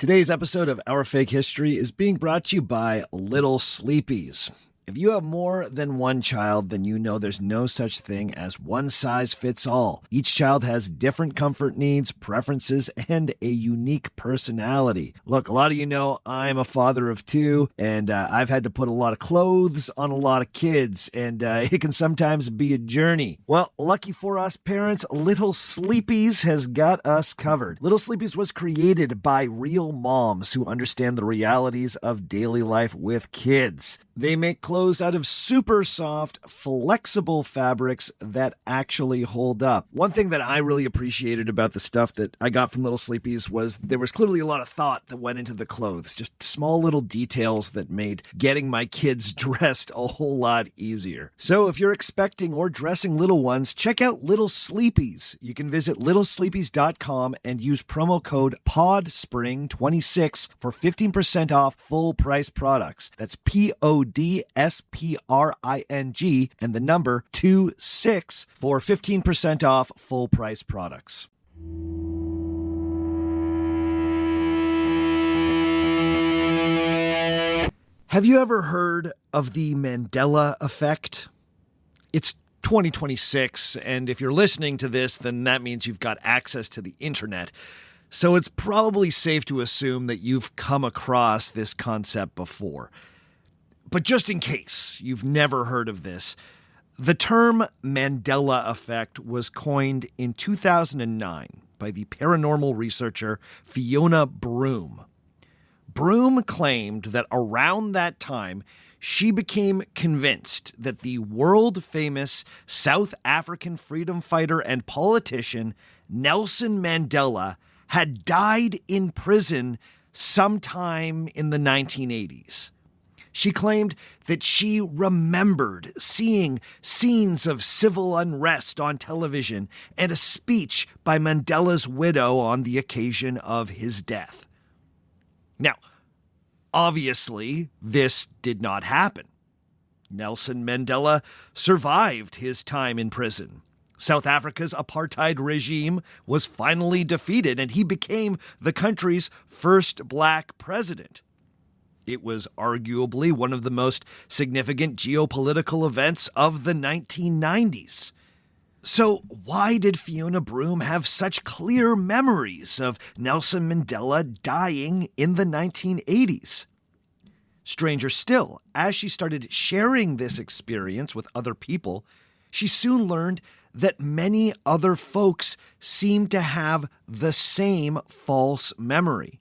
Today's episode of Our Fake History is being brought to you by Little Sleepies. If you have more than one child, then you know there's no such thing as one size fits all. Each child has different comfort needs, preferences, and a unique personality. Look, a lot of you know I'm a father of two, and I've had to put a lot of clothes on a lot of kids, and it can sometimes be a journey. Well, lucky for us parents, Little Sleepies has got us covered. Little Sleepies was created by real moms who understand the realities of daily life with kids. They make clothes out of super soft, flexible fabrics that actually hold up. One thing that I really appreciated about the stuff that I got from Little Sleepies was there was clearly a lot of thought that went into the clothes. Just small little details that made getting my kids dressed a whole lot easier. So if you're expecting or dressing little ones, check out Little Sleepies. You can visit littlesleepies.com and use promo code PODSPRING26 for 15% off full price products. That's PODSPRING and the number 26 for 15% off full price products. Have you ever heard of the Mandela effect? It's 2026, and if you're listening to this, then that means you've got access to the internet. So it's probably safe to assume that you've come across this concept before. But just in case you've never heard of this, the term Mandela effect was coined in 2009 by the paranormal researcher Fiona Broome. Broome claimed that around that time, she became convinced that the world-famous South African freedom fighter and politician Nelson Mandela had died in prison sometime in the 1980s. She claimed that she remembered seeing scenes of civil unrest on television and a speech by Mandela's widow on the occasion of his death. Now, obviously, this did not happen. Nelson Mandela survived his time in prison. South Africa's apartheid regime was finally defeated, and he became the country's first black president. It was arguably one of the most significant geopolitical events of the 1990s. So why did Fiona Broome have such clear memories of Nelson Mandela dying in the 1980s? Stranger still, as she started sharing this experience with other people, she soon learned that many other folks seemed to have the same false memory.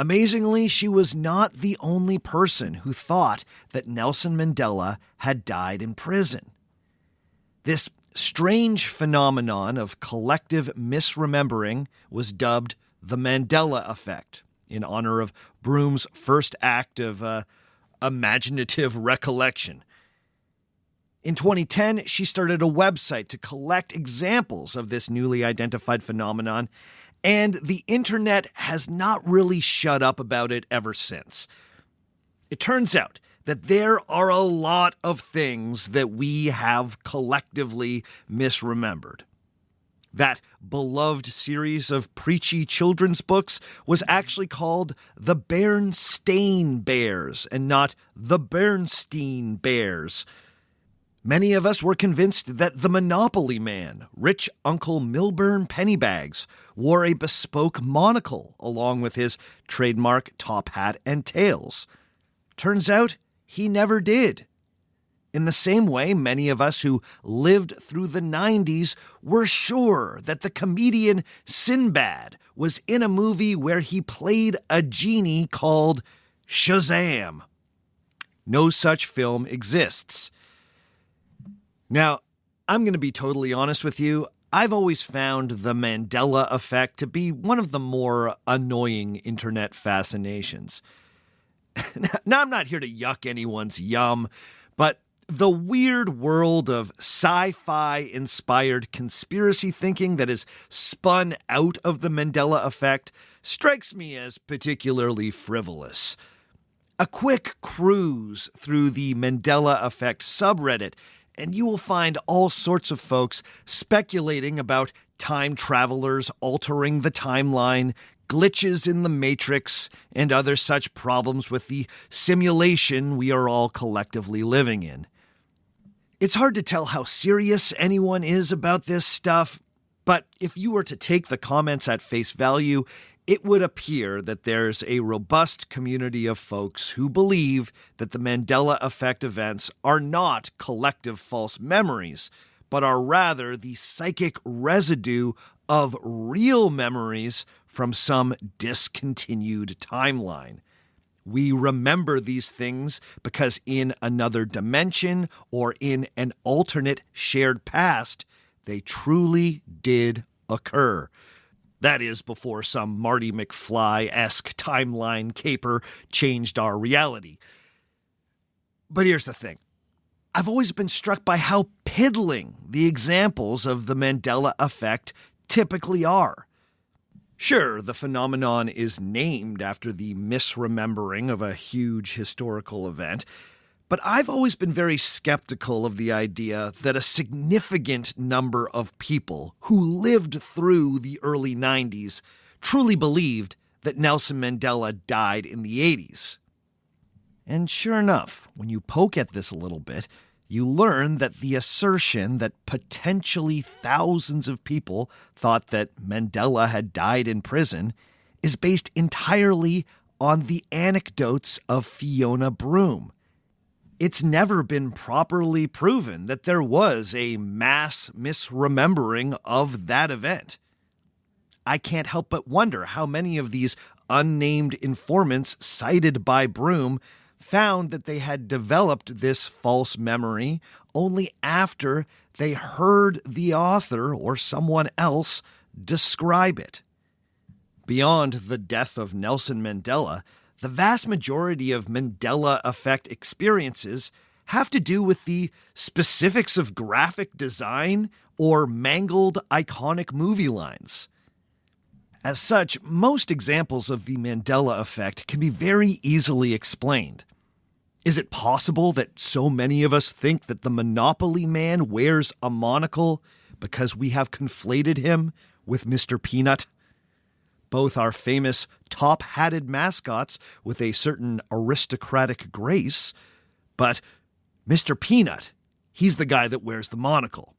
Amazingly, she was not the only person who thought that Nelson Mandela had died in prison. This strange phenomenon of collective misremembering was dubbed the Mandela effect, in honor of Broome's first act of imaginative recollection. In 2010, she started a website to collect examples of this newly identified phenomenon, and the internet has not really shut up about it ever since. It turns out that there are a lot of things that we have collectively misremembered. That beloved series of preachy children's books was actually called The Berenstain Bears and not The Bernstein Bears. Many of us were convinced that the Monopoly Man, rich Uncle Milburn Pennybags, wore a bespoke monocle along with his trademark top hat and tails. Turns out he never did. In the same way, many of us who lived through the 90s were sure that the comedian Sinbad was in a movie where he played a genie called Shazam. No such film exists. Now, I'm going to be totally honest with you. I've always found the Mandela effect to be one of the more annoying internet fascinations. Now, I'm not here to yuck anyone's yum, but the weird world of sci-fi-inspired conspiracy thinking that is spun out of the Mandela effect strikes me as particularly frivolous. A quick cruise through the Mandela effect subreddit and you will find all sorts of folks speculating about time travelers altering the timeline, glitches in the matrix, and other such problems with the simulation we are all collectively living in. It's hard to tell how serious anyone is about this stuff, but if you were to take the comments at face value, it would appear that there's a robust community of folks who believe that the Mandela effect events are not collective false memories, but are rather the psychic residue of real memories from some discontinued timeline. We remember these things because in another dimension or in an alternate shared past, they truly did occur. That is, before some Marty McFly-esque timeline caper changed our reality. But here's the thing. I've always been struck by how piddling the examples of the Mandela effect typically are. Sure, the phenomenon is named after the misremembering of a huge historical event, but I've always been very skeptical of the idea that a significant number of people who lived through the early 90s truly believed that Nelson Mandela died in the 80s. And sure enough, when you poke at this a little bit, you learn that the assertion that potentially thousands of people thought that Mandela had died in prison is based entirely on the anecdotes of Fiona Broome. It's never been properly proven that there was a mass misremembering of that event. I can't help but wonder how many of these unnamed informants cited by Broome found that they had developed this false memory only after they heard the author or someone else describe it. Beyond the death of Nelson Mandela, the vast majority of Mandela effect experiences have to do with the specifics of graphic design or mangled iconic movie lines. As such, most examples of the Mandela effect can be very easily explained. Is it possible that so many of us think that the Monopoly Man wears a monocle because we have conflated him with Mr. Peanut? Both are famous top-hatted mascots with a certain aristocratic grace, but Mr. Peanut, he's the guy that wears the monocle.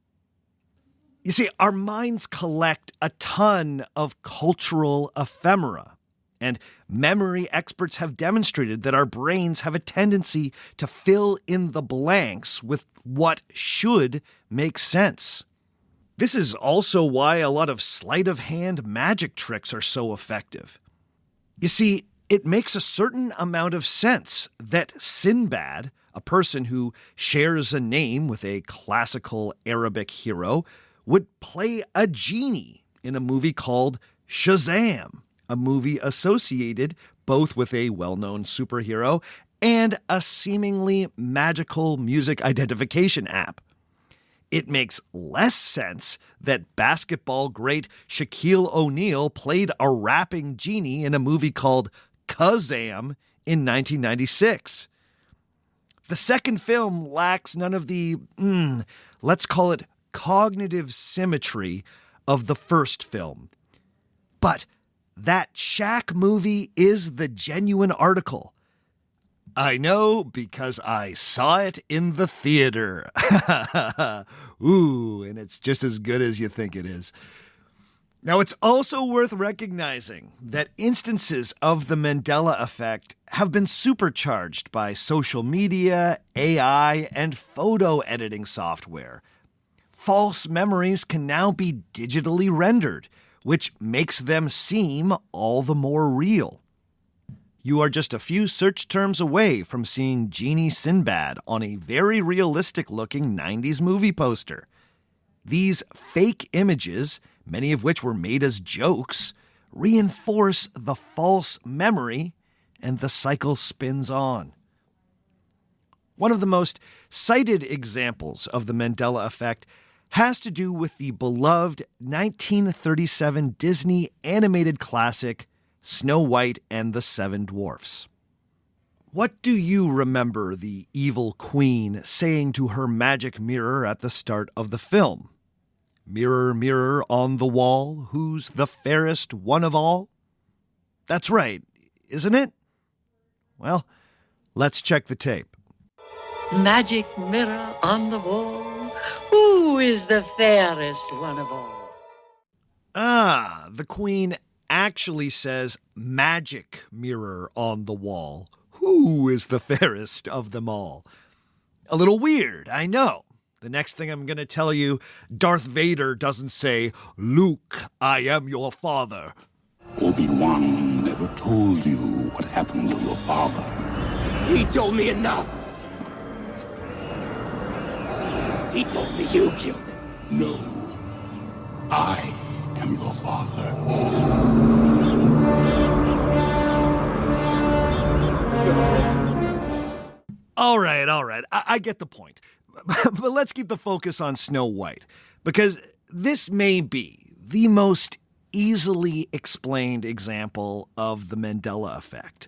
You see, our minds collect a ton of cultural ephemera, and memory experts have demonstrated that our brains have a tendency to fill in the blanks with what should make sense. This is also why a lot of sleight-of-hand magic tricks are so effective. You see, it makes a certain amount of sense that Sinbad, a person who shares a name with a classical Arabic hero, would play a genie in a movie called Shazam, a movie associated both with a well-known superhero and a seemingly magical music identification app. It makes less sense that basketball great Shaquille O'Neal played a rapping genie in a movie called Kazam in 1996. The second film lacks none of the, let's call it cognitive symmetry of the first film. But that Shaq movie is the genuine article. I know because I saw it in the theater. Ooh, and it's just as good as you think it is. Now, it's also worth recognizing that instances of the Mandela effect have been supercharged by social media, AI, and photo editing software. False memories can now be digitally rendered, which makes them seem all the more real. You are just a few search terms away from seeing Genie Sinbad on a very realistic-looking 90s movie poster. These fake images, many of which were made as jokes, reinforce the false memory, and the cycle spins on. One of the most cited examples of the Mandela effect has to do with the beloved 1937 Disney animated classic Snow White and the Seven Dwarfs. What do you remember the evil queen saying to her magic mirror at the start of the film? Mirror, mirror on the wall, who's the fairest one of all? That's right, isn't it? Well, let's check the tape. Magic mirror on the wall, who is the fairest one of all? Ah, the Queen actually says magic mirror on the wall. Who is the fairest of them all? A little weird, I know. The next thing I'm going to tell you, Darth Vader doesn't say, Luke, I am your father. Obi-Wan never told you what happened to your father. He told me enough. He told me you killed him. No, I am your father. All right. I get the point. But let's keep the focus on Snow White, because this may be the most easily explained example of the Mandela effect.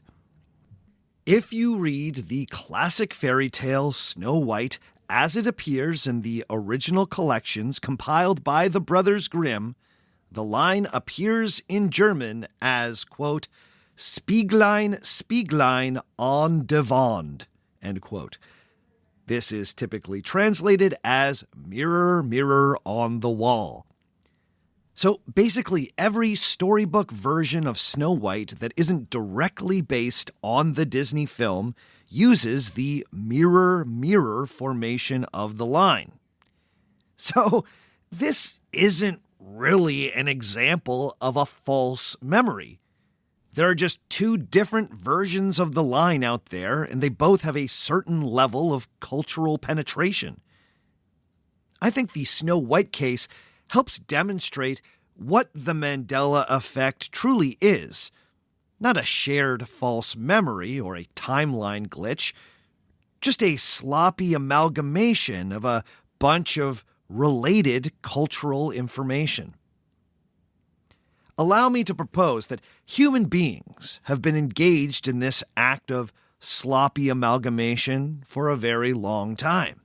If you read the classic fairy tale Snow White as it appears in the original collections compiled by the Brothers Grimm, the line appears in German as, quote, Spieglein, Spieglein an der Wand, end quote. This is typically translated as mirror, mirror on the wall. So basically, every storybook version of Snow White that isn't directly based on the Disney film uses the mirror, mirror formation of the line. So this isn't really an example of a false memory. There are just two different versions of the line out there, and they both have a certain level of cultural penetration. I think the Snow White case helps demonstrate what the Mandela effect truly is. Not a shared false memory or a timeline glitch, just a sloppy amalgamation of a bunch of related cultural information. Allow me to propose that human beings have been engaged in this act of sloppy amalgamation for a very long time.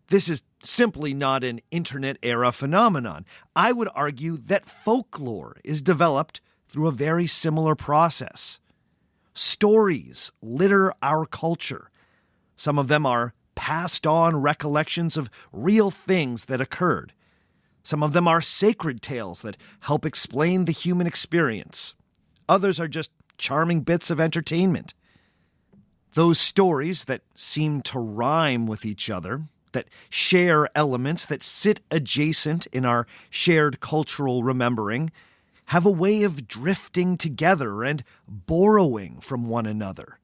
This is simply not an internet-era phenomenon. I would argue that folklore is developed through a very similar process. Stories litter our culture. Some of them are passed-on recollections of real things that occurred. Some of them are sacred tales that help explain the human experience. Others are just charming bits of entertainment. Those stories that seem to rhyme with each other, that share elements that sit adjacent in our shared cultural remembering, have a way of drifting together and borrowing from one another.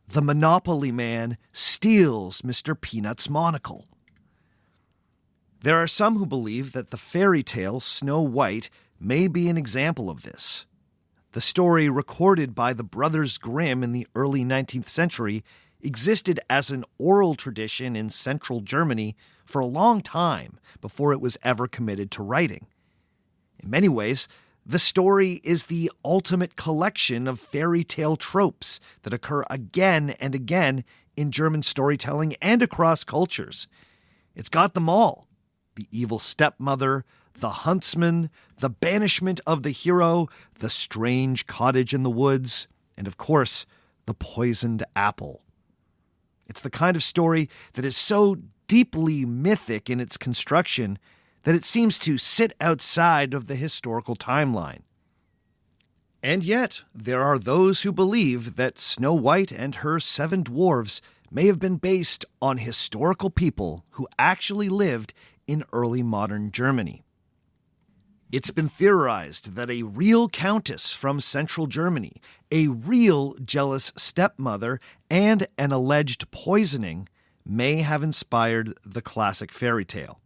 The Monopoly man steals Mr. Peanut's monocle. There are some who believe that the fairy tale Snow White may be an example of this. The story recorded by the Brothers Grimm in the early 19th century existed as an oral tradition in central Germany for a long time before it was ever committed to writing. In many ways, the story is the ultimate collection of fairy tale tropes that occur again and again in German storytelling and across cultures. It's got them all. The evil stepmother, the huntsman, the banishment of the hero, the strange cottage in the woods, and of course, the poisoned apple. It's the kind of story that is so deeply mythic in its construction that it seems to sit outside of the historical timeline. And yet, there are those who believe that Snow White and her 7 dwarves may have been based on historical people who actually lived in early modern Germany. It's been theorized that a real countess from central Germany, a real jealous stepmother, and an alleged poisoning may have inspired the classic fairy tale.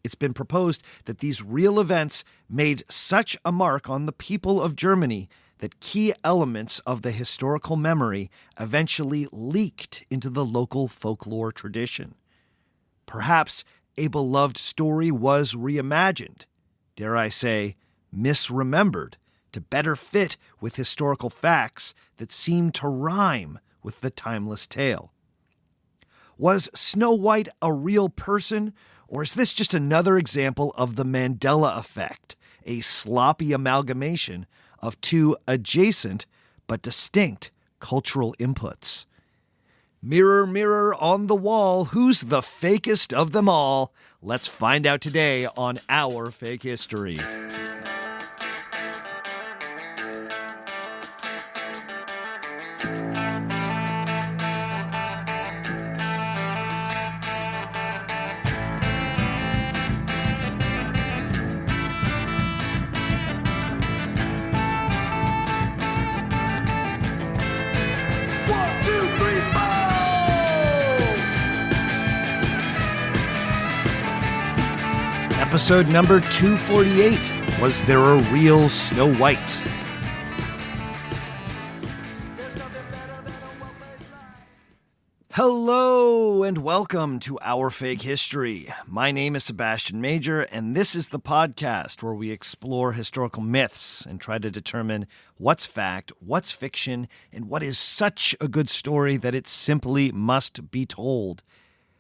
It's been proposed that these real events made such a mark on the people of Germany that key elements of the historical memory eventually leaked into the local folklore tradition. Perhaps a beloved story was reimagined, dare I say, misremembered, to better fit with historical facts that seem to rhyme with the timeless tale. Was Snow White a real person, or is this just another example of the Mandela effect, a sloppy amalgamation of two adjacent but distinct cultural inputs. Mirror, mirror on the wall, who's the fakest of them all? Let's find out today on Our Fake History. Episode number 248, Was There a Real Snow White? Hello and welcome to Our Fake History. My name is Sebastian Major, and this is the podcast where we explore historical myths and try to determine what's fact, what's fiction, and what is such a good story that it simply must be told.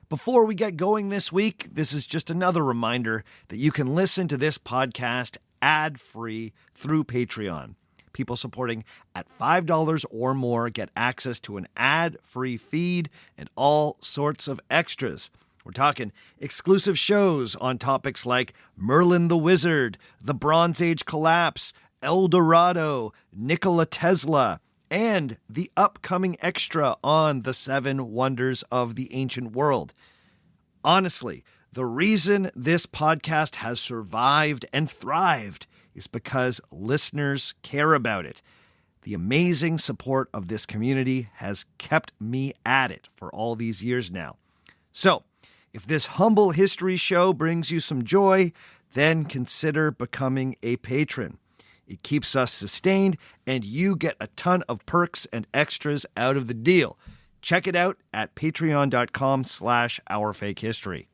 Before we get going this week, this is just another reminder that you can listen to this podcast ad-free through Patreon. People supporting at $5 or more get access to an ad-free feed and all sorts of extras. We're talking exclusive shows on topics like Merlin the Wizard, the Bronze Age collapse, El Dorado, Nikola Tesla, and the upcoming extra on the 7 wonders of the ancient world. Honestly, the reason this podcast has survived and thrived is because listeners care about it. The amazing support of this community has kept me at it for all these years now. So, if this humble history show brings you some joy, then consider becoming a patron. It keeps us sustained, and you get a ton of perks and extras out of the deal. Check it out at patreon.com/ourfakehistory.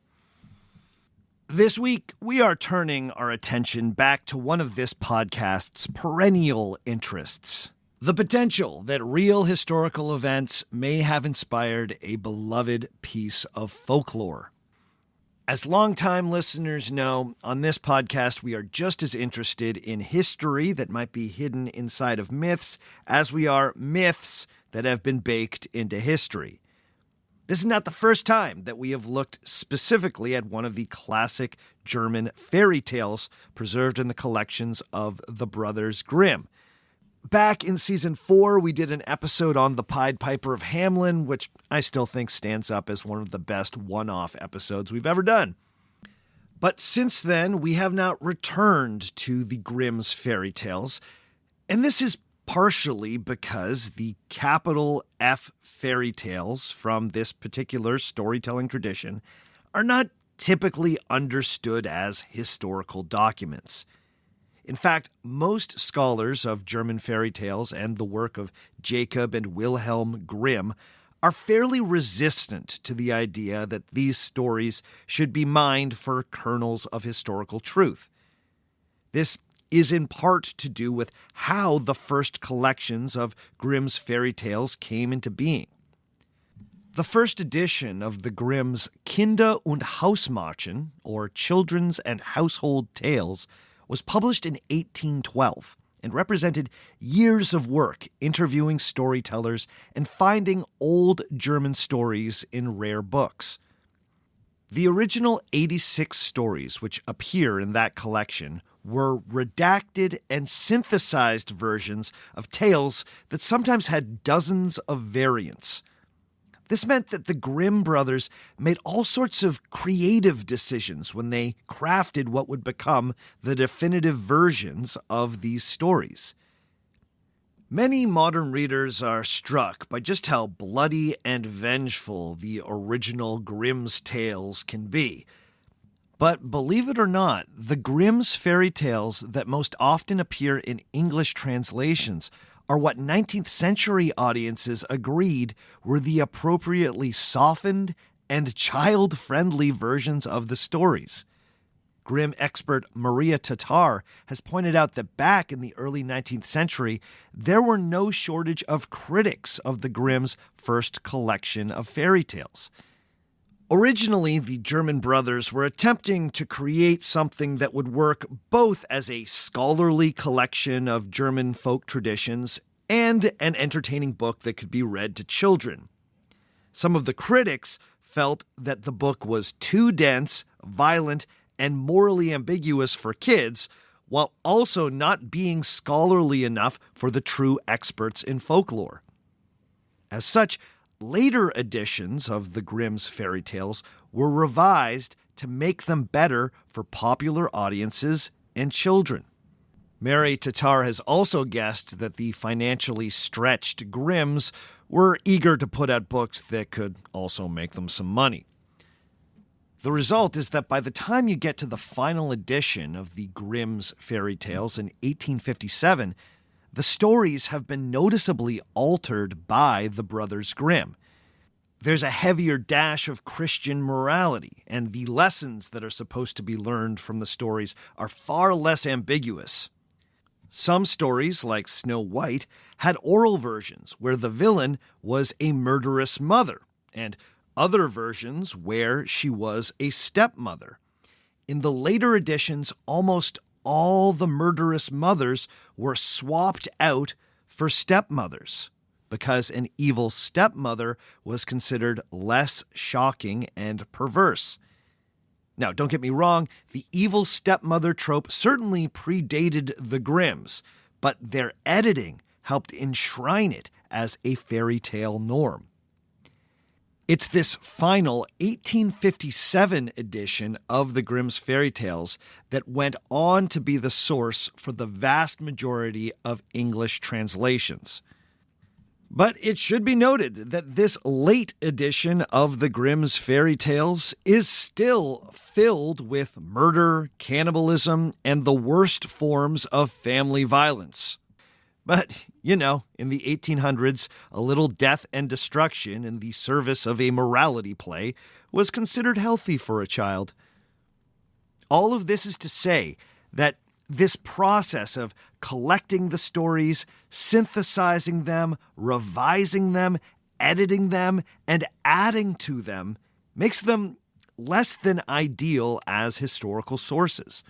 This week, we are turning our attention back to one of this podcast's perennial interests: the potential that real historical events may have inspired a beloved piece of folklore. As longtime listeners know, on this podcast we are just as interested in history that might be hidden inside of myths as we are myths that have been baked into history. This is not the first time that we have looked specifically at one of the classic German fairy tales preserved in the collections of the Brothers Grimm. Back in season 4, we did an episode on the Pied Piper of Hamelin, which I still think stands up as one of the best one-off episodes we've ever done. But since then, we have not returned to the Grimm's fairy tales, and this is partially because the capital F fairy tales from this particular storytelling tradition are not typically understood as historical documents. In fact, most scholars of German fairy tales and the work of Jacob and Wilhelm Grimm are fairly resistant to the idea that these stories should be mined for kernels of historical truth. This is in part to do with how the first collections of Grimm's fairy tales came into being. The first edition of the Grimm's Kinder- und Hausmärchen, or Children's and Household Tales, was published in 1812 and represented years of work interviewing storytellers and finding old German stories in rare books. The original 86 stories which appear in that collection were redacted and synthesized versions of tales that sometimes had dozens of variants. This meant that the Grimm brothers made all sorts of creative decisions when they crafted what would become the definitive versions of these stories. Many modern readers are struck by just how bloody and vengeful the original Grimm's tales can be. But believe it or not, the Grimm's fairy tales that most often appear in English translations are what 19th century audiences agreed were the appropriately softened and child-friendly versions of the stories. Grimm expert Maria Tatar has pointed out that back in the early 19th century, there were no shortage of critics of the Grimm's first collection of fairy tales. Originally, the German brothers were attempting to create something that would work both as a scholarly collection of German folk traditions and an entertaining book that could be read to children. Some of the critics felt that the book was too dense, violent, and morally ambiguous for kids, while also not being scholarly enough for the true experts in folklore. As such, later editions of the Grimm's fairy tales were revised to make them better for popular audiences and children. Mary Tatar has also guessed that the financially stretched Grimms were eager to put out books that could also make them some money. The result is that by the time you get to the final edition of the Grimm's fairy tales in 1857, the stories have been noticeably altered by the Brothers Grimm. There's a heavier dash of Christian morality, and the lessons that are supposed to be learned from the stories are far less ambiguous. Some stories, like Snow White, had oral versions where the villain was a murderous mother, and other versions where she was a stepmother. In the later editions, almost all the murderous mothers were swapped out for stepmothers, because an evil stepmother was considered less shocking and perverse. Now, don't get me wrong, the evil stepmother trope certainly predated the Grimms, but their editing helped enshrine it as a fairy tale norm. It's this final 1857 edition of the Grimm's fairy tales that went on to be the source for the vast majority of English translations. But it should be noted that this late edition of the Grimm's fairy tales is still filled with murder, cannibalism, and the worst forms of family violence. But, in the 1800s, a little death and destruction in the service of a morality play was considered healthy for a child. All of this is to say that this process of collecting the stories, synthesizing them, revising them, editing them, and adding to them makes them less than ideal as historical sources.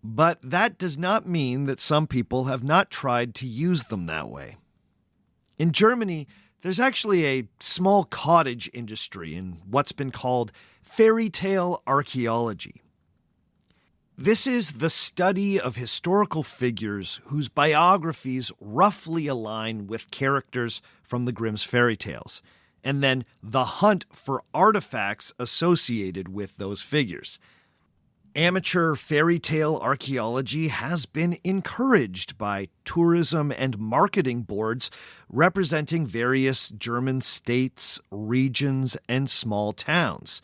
But that does not mean that some people have not tried to use them that way. In Germany, there's actually a small cottage industry in what's been called fairytale archaeology. This is the study of historical figures whose biographies roughly align with characters from the Grimm's fairy tales, and then the hunt for artifacts associated with those figures. Amateur fairy tale archaeology has been encouraged by tourism and marketing boards representing various German states, regions, and small towns.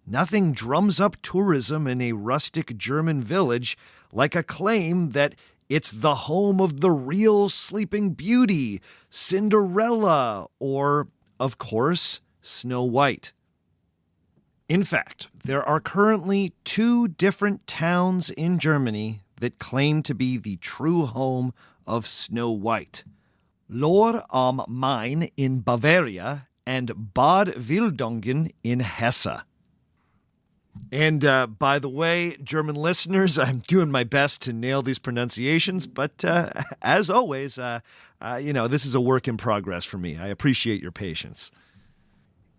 Nothing drums up tourism in a rustic German village like a claim that it's the home of the real Sleeping Beauty, Cinderella, or, of course, Snow White. In fact, there are currently 2 different towns in Germany that claim to be the true home of Snow White. Lohr am Main in Bavaria and Bad Wildungen in Hesse. And by the way, German listeners, I'm doing my best to nail these pronunciations, but as always, this is a work in progress for me. I appreciate your patience.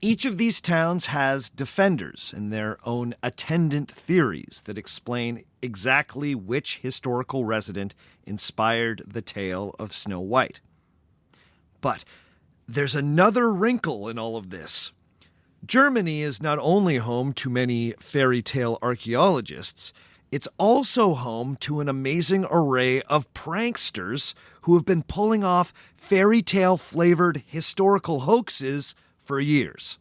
Each of these towns has defenders and their own attendant theories that explain exactly which historical resident inspired the tale of Snow White. But there's another wrinkle in all of this. Germany is not only home to many fairy tale archaeologists, it's also home to an amazing array of pranksters who have been pulling off fairy tale flavored historical hoaxes for years.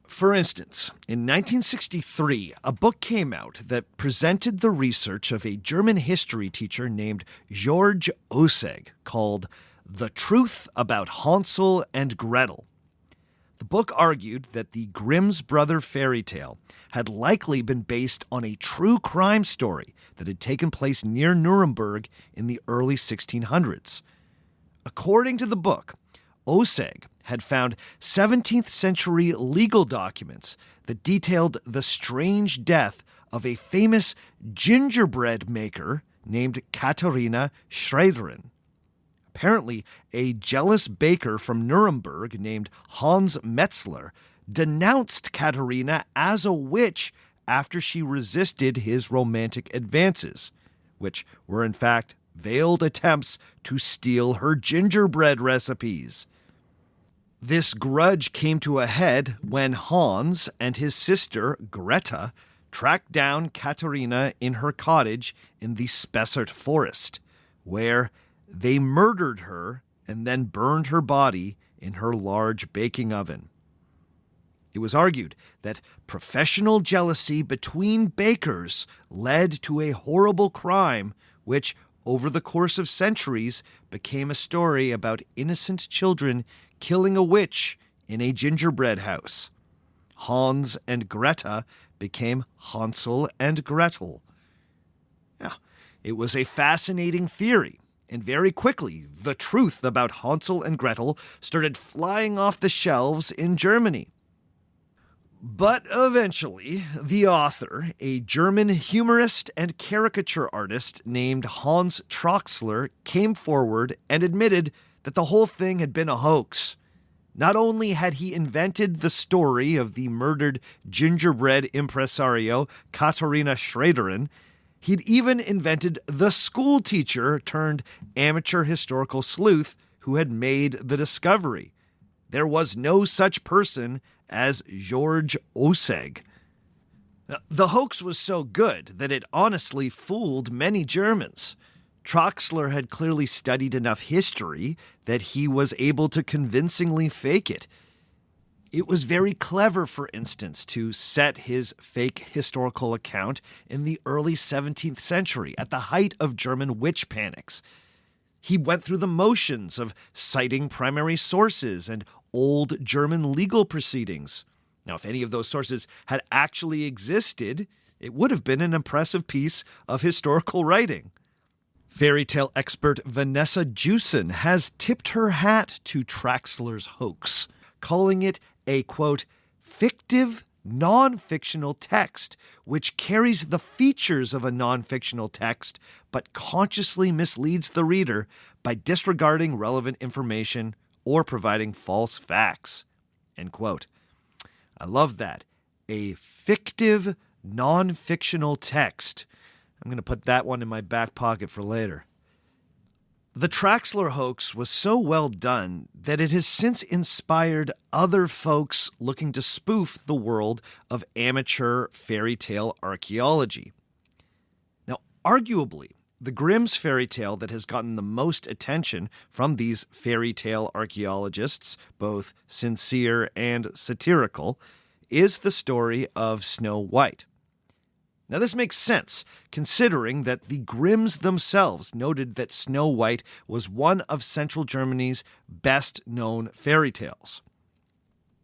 For instance, in 1963, a book came out that presented the research of a German history teacher named George Oseg called The Truth About Hansel and Gretel. The book argued that the Grimm's brother fairy tale had likely been based on a true crime story that had taken place near Nuremberg in the early 1600s. According to the book, Oseg had found 17th century legal documents that detailed the strange death of a famous gingerbread maker named Katharina Schraederin. Apparently, a jealous baker from Nuremberg named Hans Metzler denounced Katharina as a witch after she resisted his romantic advances, which were in fact veiled attempts to steal her gingerbread recipes. This grudge came to a head when Hans and his sister Greta tracked down Katharina in her cottage in the Spessart forest, where they murdered her and then burned her body in her large baking oven. It was argued that professional jealousy between bakers led to a horrible crime which, over the course of centuries, became a story about innocent children killing a witch in a gingerbread house. Hans and Greta became Hansel and Gretel. Now, it was a fascinating theory, and very quickly the truth about Hansel and Gretel started flying off the shelves in Germany. But eventually, the author, a German humorist and caricature artist named Hans Troxler, came forward and admitted that the whole thing had been a hoax. Not only had he invented the story of the murdered gingerbread impresario Katharina Schraederin, he'd even invented the school teacher turned amateur historical sleuth who had made the discovery. There was no such person as George Osseg. The hoax was so good that it honestly fooled many Germans. Troxler had clearly studied enough history that he was able to convincingly fake it. It was very clever, for instance, to set his fake historical account in the early 17th century, at the height of German witch panics. He went through the motions of citing primary sources and old German legal proceedings. Now, if any of those sources had actually existed, it would have been an impressive piece of historical writing. Fairy tale expert Vanessa Jewson has tipped her hat to Troxler's hoax, calling it a, quote, fictive non-fictional text, which carries the features of a non-fictional text, but consciously misleads the reader by disregarding relevant information or providing false facts, end quote. I love that. A fictive non-fictional text. I'm going to put that one in my back pocket for later. The Troxler hoax was so well done that it has since inspired other folks looking to spoof the world of amateur fairy tale archaeology. Now, arguably, the Grimm's fairy tale that has gotten the most attention from these fairy tale archaeologists, both sincere and satirical, is the story of Snow White. Now, this makes sense, considering that the Grimms themselves noted that Snow White was one of central Germany's best-known fairy tales.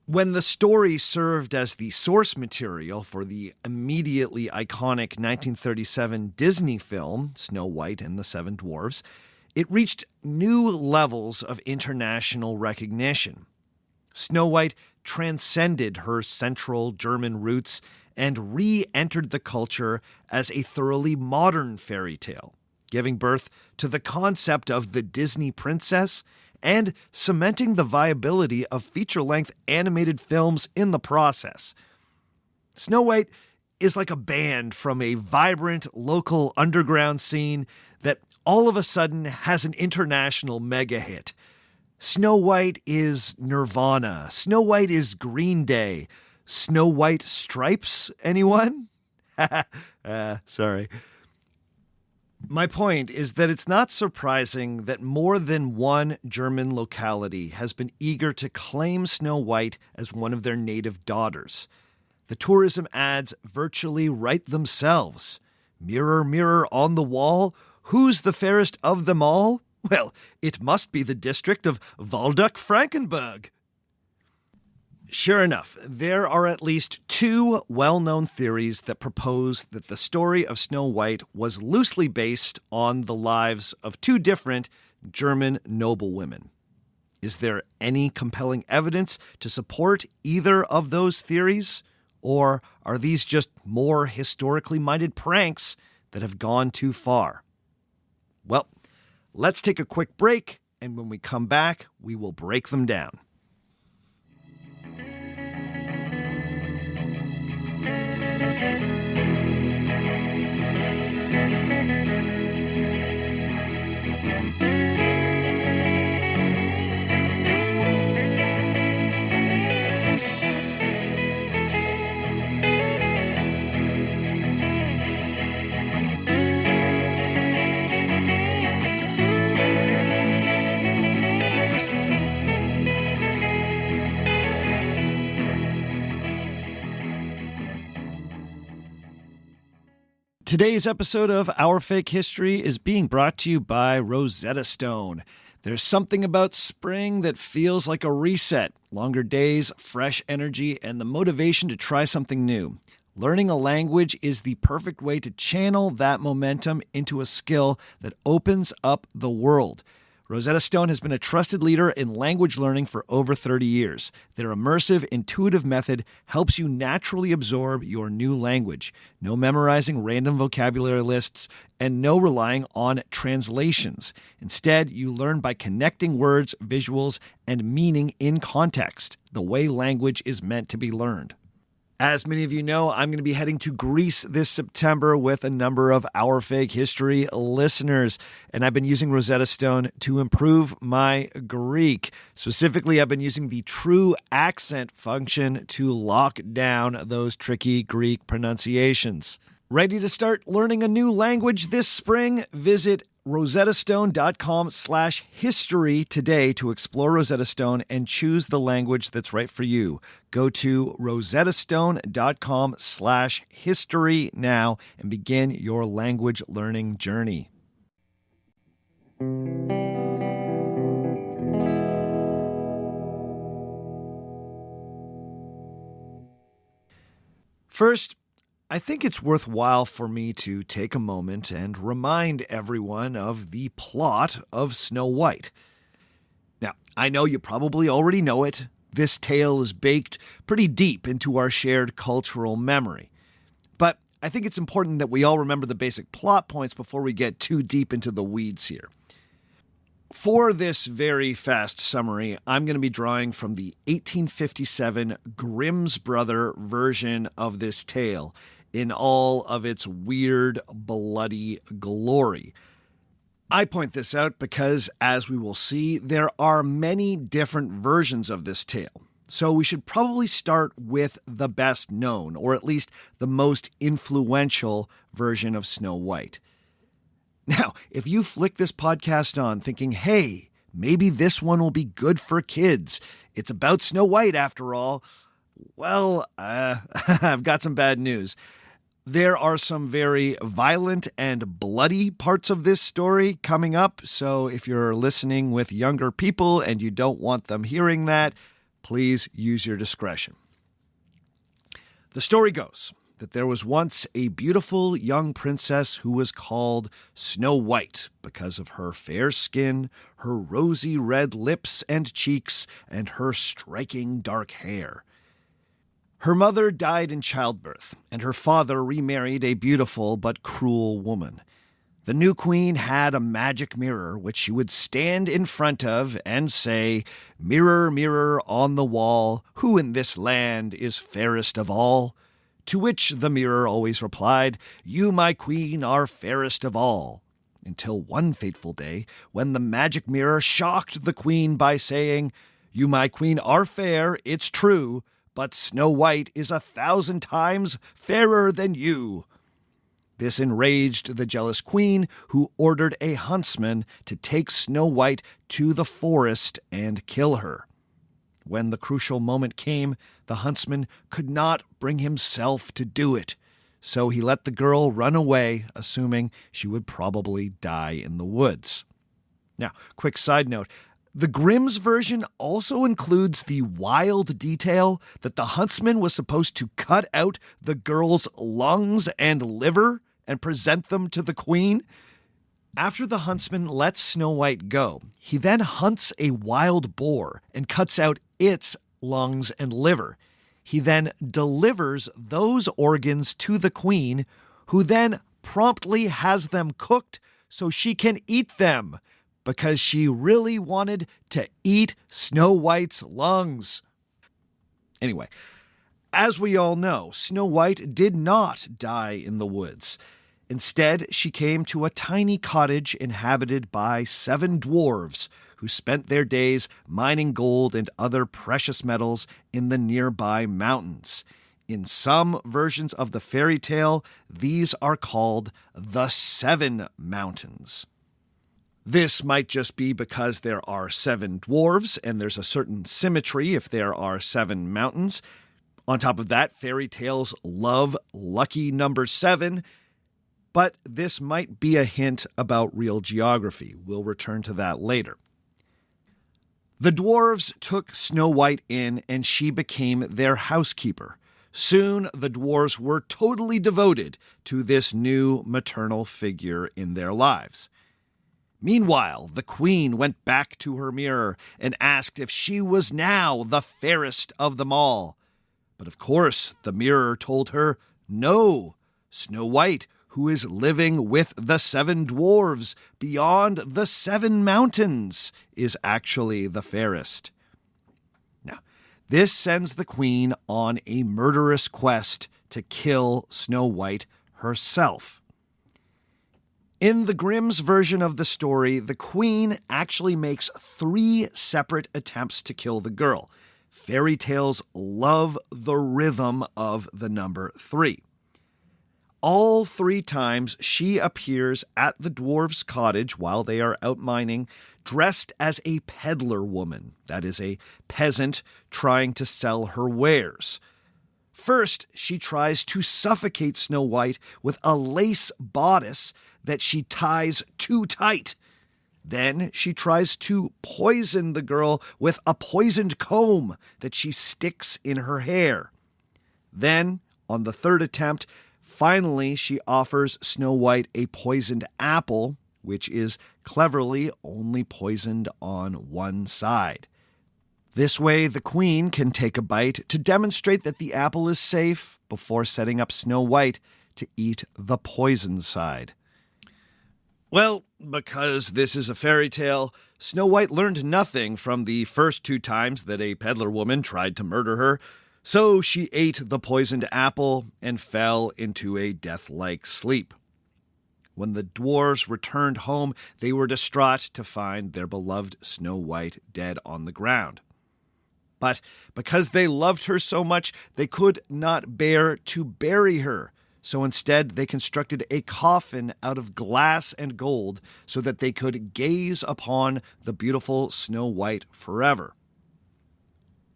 When the story served as the source material for the immediately iconic 1937 Disney film, Snow White and the Seven Dwarfs, it reached new levels of international recognition. Snow White transcended her central German roots and re-entered the culture as a thoroughly modern fairy tale, giving birth to the concept of the Disney princess and cementing the viability of feature-length animated films in the process. Snow White is like a band from a vibrant local underground scene that all of a sudden has an international mega hit. Snow White is Nirvana. Snow White is Green Day. Snow White Stripes, anyone? Sorry. My point is that it's not surprising that more than one German locality has been eager to claim Snow White as one of their native daughters. The tourism ads virtually write themselves. Mirror, mirror on the wall, who's the fairest of them all? Well, it must be the district of Waldeck-Frankenberg. Sure enough, there are at least two well-known theories that propose that the story of Snow White was loosely based on the lives of two different German noblewomen. Is there any compelling evidence to support either of those theories? Or are these just more historically minded pranks that have gone too far? Well, let's take a quick break, and when we come back, we will break them down. Today's episode of Our Fake History is being brought to you by Rosetta Stone. There's something about spring that feels like a reset. Longer days, fresh energy, and the motivation to try something new. Learning a language is the perfect way to channel that momentum into a skill that opens up the world. Rosetta Stone has been a trusted leader in language learning for over 30 years. Their immersive, intuitive method helps you naturally absorb your new language. No memorizing random vocabulary lists and no relying on translations. Instead, you learn by connecting words, visuals, and meaning in context, the way language is meant to be learned. As many of you know, I'm going to be heading to Greece this September with a number of Our Fake History listeners, and I've been using Rosetta Stone to improve my Greek. Specifically, I've been using the true accent function to lock down those tricky Greek pronunciations. Ready to start learning a new language this spring? Visit rosettastone.com/history today to explore Rosetta Stone and choose the language that's right for you. Go to rosettastone.com/history now and begin your language learning journey. First, I think it's worthwhile for me to take a moment and remind everyone of the plot of Snow White. Now, I know you probably already know it. This tale is baked pretty deep into our shared cultural memory. But I think it's important that we all remember the basic plot points before we get too deep into the weeds here. For this very fast summary, I'm going to be drawing from the 1857 Grimm's Brother version of this tale in all of its weird, bloody glory. I point this out because, as we will see, there are many different versions of this tale. So we should probably start with the best known, or at least the most influential version of Snow White. Now, if you flick this podcast on thinking, hey, maybe this one will be good for kids, it's about Snow White after all, well, I've got some bad news. There are some very violent and bloody parts of this story coming up, so if you're listening with younger people and you don't want them hearing that, please use your discretion. The story goes that there was once a beautiful young princess who was called Snow White because of her fair skin, her rosy red lips and cheeks, and her striking dark hair. Her mother died in childbirth, and her father remarried a beautiful but cruel woman. The new queen had a magic mirror which she would stand in front of and say, "Mirror, mirror on the wall, who in this land is fairest of all?" To which the mirror always replied, "You, my queen, are fairest of all." Until one fateful day, when the magic mirror shocked the queen by saying, "You, my queen, are fair, it's true, but Snow White is 1,000 times fairer than you." This enraged the jealous queen, who ordered a huntsman to take Snow White to the forest and kill her. When the crucial moment came, the huntsman could not bring himself to do it, so he let the girl run away, assuming she would probably die in the woods. Now, quick side note. The Grimm's version also includes the wild detail that the huntsman was supposed to cut out the girl's lungs and liver and present them to the queen. After the huntsman lets Snow White go, he then hunts a wild boar and cuts out its lungs and liver. He then delivers those organs to the queen, who then promptly has them cooked so she can eat them, because she really wanted to eat Snow White's lungs. Anyway, as we all know, Snow White did not die in the woods. Instead, she came to a tiny cottage inhabited by 7 dwarves who spent their days mining gold and other precious metals in the nearby mountains. In some versions of the fairy tale, these are called the 7 Mountains. This might just be because there are 7 dwarves and there's a certain symmetry if there are 7 mountains. On top of that, fairy tales love lucky number 7. But this might be a hint about real geography. We'll return to that later. The dwarves took Snow White in, and she became their housekeeper. Soon, the dwarves were totally devoted to this new maternal figure in their lives. Meanwhile, the queen went back to her mirror and asked if she was now the fairest of them all. But of course, the mirror told her, no, Snow White, who is living with the 7 dwarves beyond the 7 mountains, is actually the fairest. Now, this sends the queen on a murderous quest to kill Snow White herself. In the Grimm's version of the story, the queen actually makes 3 separate attempts to kill the girl. Fairy tales love the rhythm of the number 3. All 3 times she appears at the dwarves' cottage while they are out mining, dressed as a peddler woman, that is, a peasant trying to sell her wares. First, she tries to suffocate Snow White with a lace bodice that she ties too tight. Then she tries to poison the girl with a poisoned comb that she sticks in her hair. Then, on the 3rd attempt, finally, she offers Snow White a poisoned apple, which is cleverly only poisoned on one side. This way, the queen can take a bite to demonstrate that the apple is safe before setting up Snow White to eat the poison side. Well, because this is a fairy tale, Snow White learned nothing from the first 2 times that a peddler woman tried to murder her. So she ate the poisoned apple and fell into a death-like sleep. When the dwarves returned home, they were distraught to find their beloved Snow White dead on the ground. But because they loved her so much, they could not bear to bury her. So instead, they constructed a coffin out of glass and gold so that they could gaze upon the beautiful Snow White forever.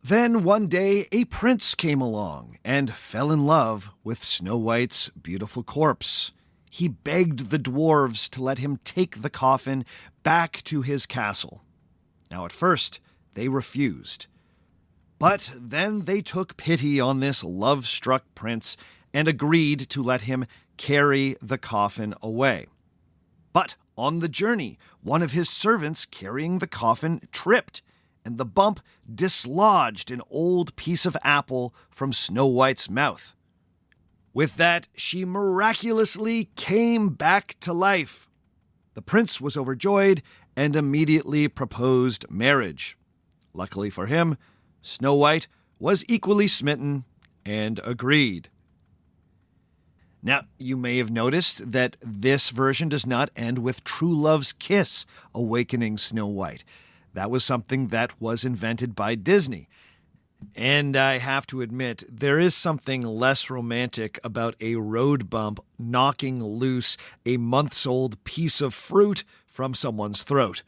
Then one day a prince came along and fell in love with Snow White's beautiful corpse. He begged the dwarves to let him take the coffin back to his castle. Now at first they refused. But then they took pity on this love-struck prince and agreed to let him carry the coffin away. But on the journey, one of his servants carrying the coffin tripped, and the bump dislodged an old piece of apple from Snow White's mouth. With that, she miraculously came back to life. The prince was overjoyed and immediately proposed marriage. Luckily for him, Snow White was equally smitten and agreed. Now, you may have noticed that this version does not end with true love's kiss awakening Snow White. That was something that was invented by Disney. And I have to admit, there is something less romantic about a road bump knocking loose a months-old piece of fruit from someone's throat.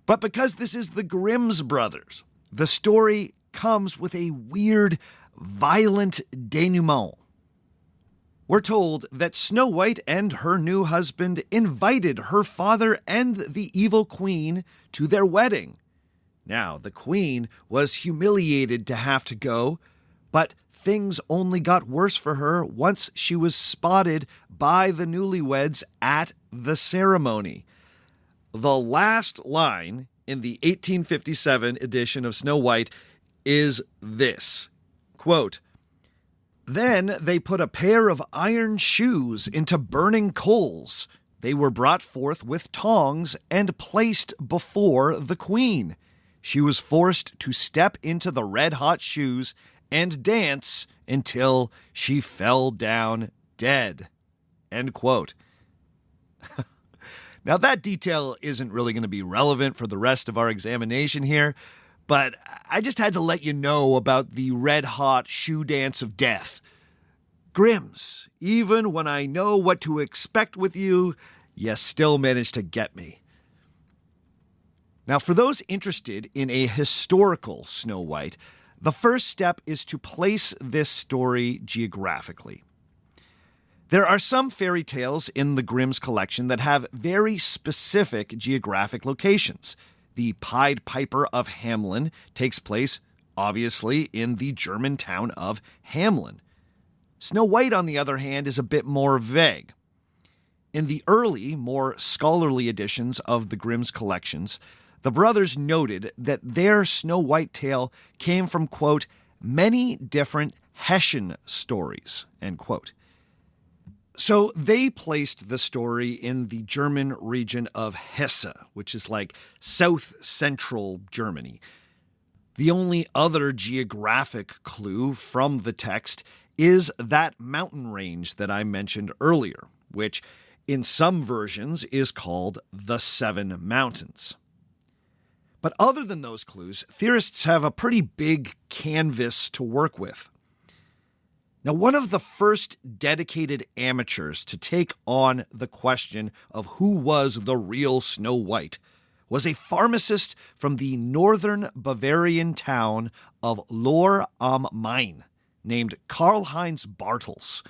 But because this is the Grimm's brothers, the story comes with a weird, violent denouement. We're told that Snow White and her new husband invited her father and the evil queen to their wedding. Now, the queen was humiliated to have to go, but things only got worse for her once she was spotted by the newlyweds at the ceremony. The last line in the 1857 edition of Snow White is this, quote, "Then they put a pair of iron shoes into burning coals. They were brought forth with tongs and placed before the queen. She was forced to step into the red-hot shoes and dance until she fell down dead." End quote. Now, that detail isn't really going to be relevant for the rest of our examination here, but I just had to let you know about the red-hot shoe dance of death. Grimms, even when I know what to expect with you, you still manage to get me. Now, for those interested in a historical Snow White, the first step is to place this story geographically. There are some fairy tales in the Grimm's collection that have very specific geographic locations. The Pied Piper of Hamelin takes place, obviously, in the German town of Hamelin. Snow White, on the other hand, is a bit more vague. In the early, more scholarly editions of the Grimm's collections, the brothers noted that their Snow White tale came from, quote, "many different Hessian stories," end quote. So they placed the story in the German region of Hesse, which is like south-central Germany. The only other geographic clue from the text is that mountain range that I mentioned earlier, which in some versions is called the Seven Mountains. But other than those clues, theorists have a pretty big canvas to work with. Now, one of the first dedicated amateurs to take on the question of who was the real Snow White was a pharmacist from the northern Bavarian town of Lohr am Main named Karl-Heinz Bartels.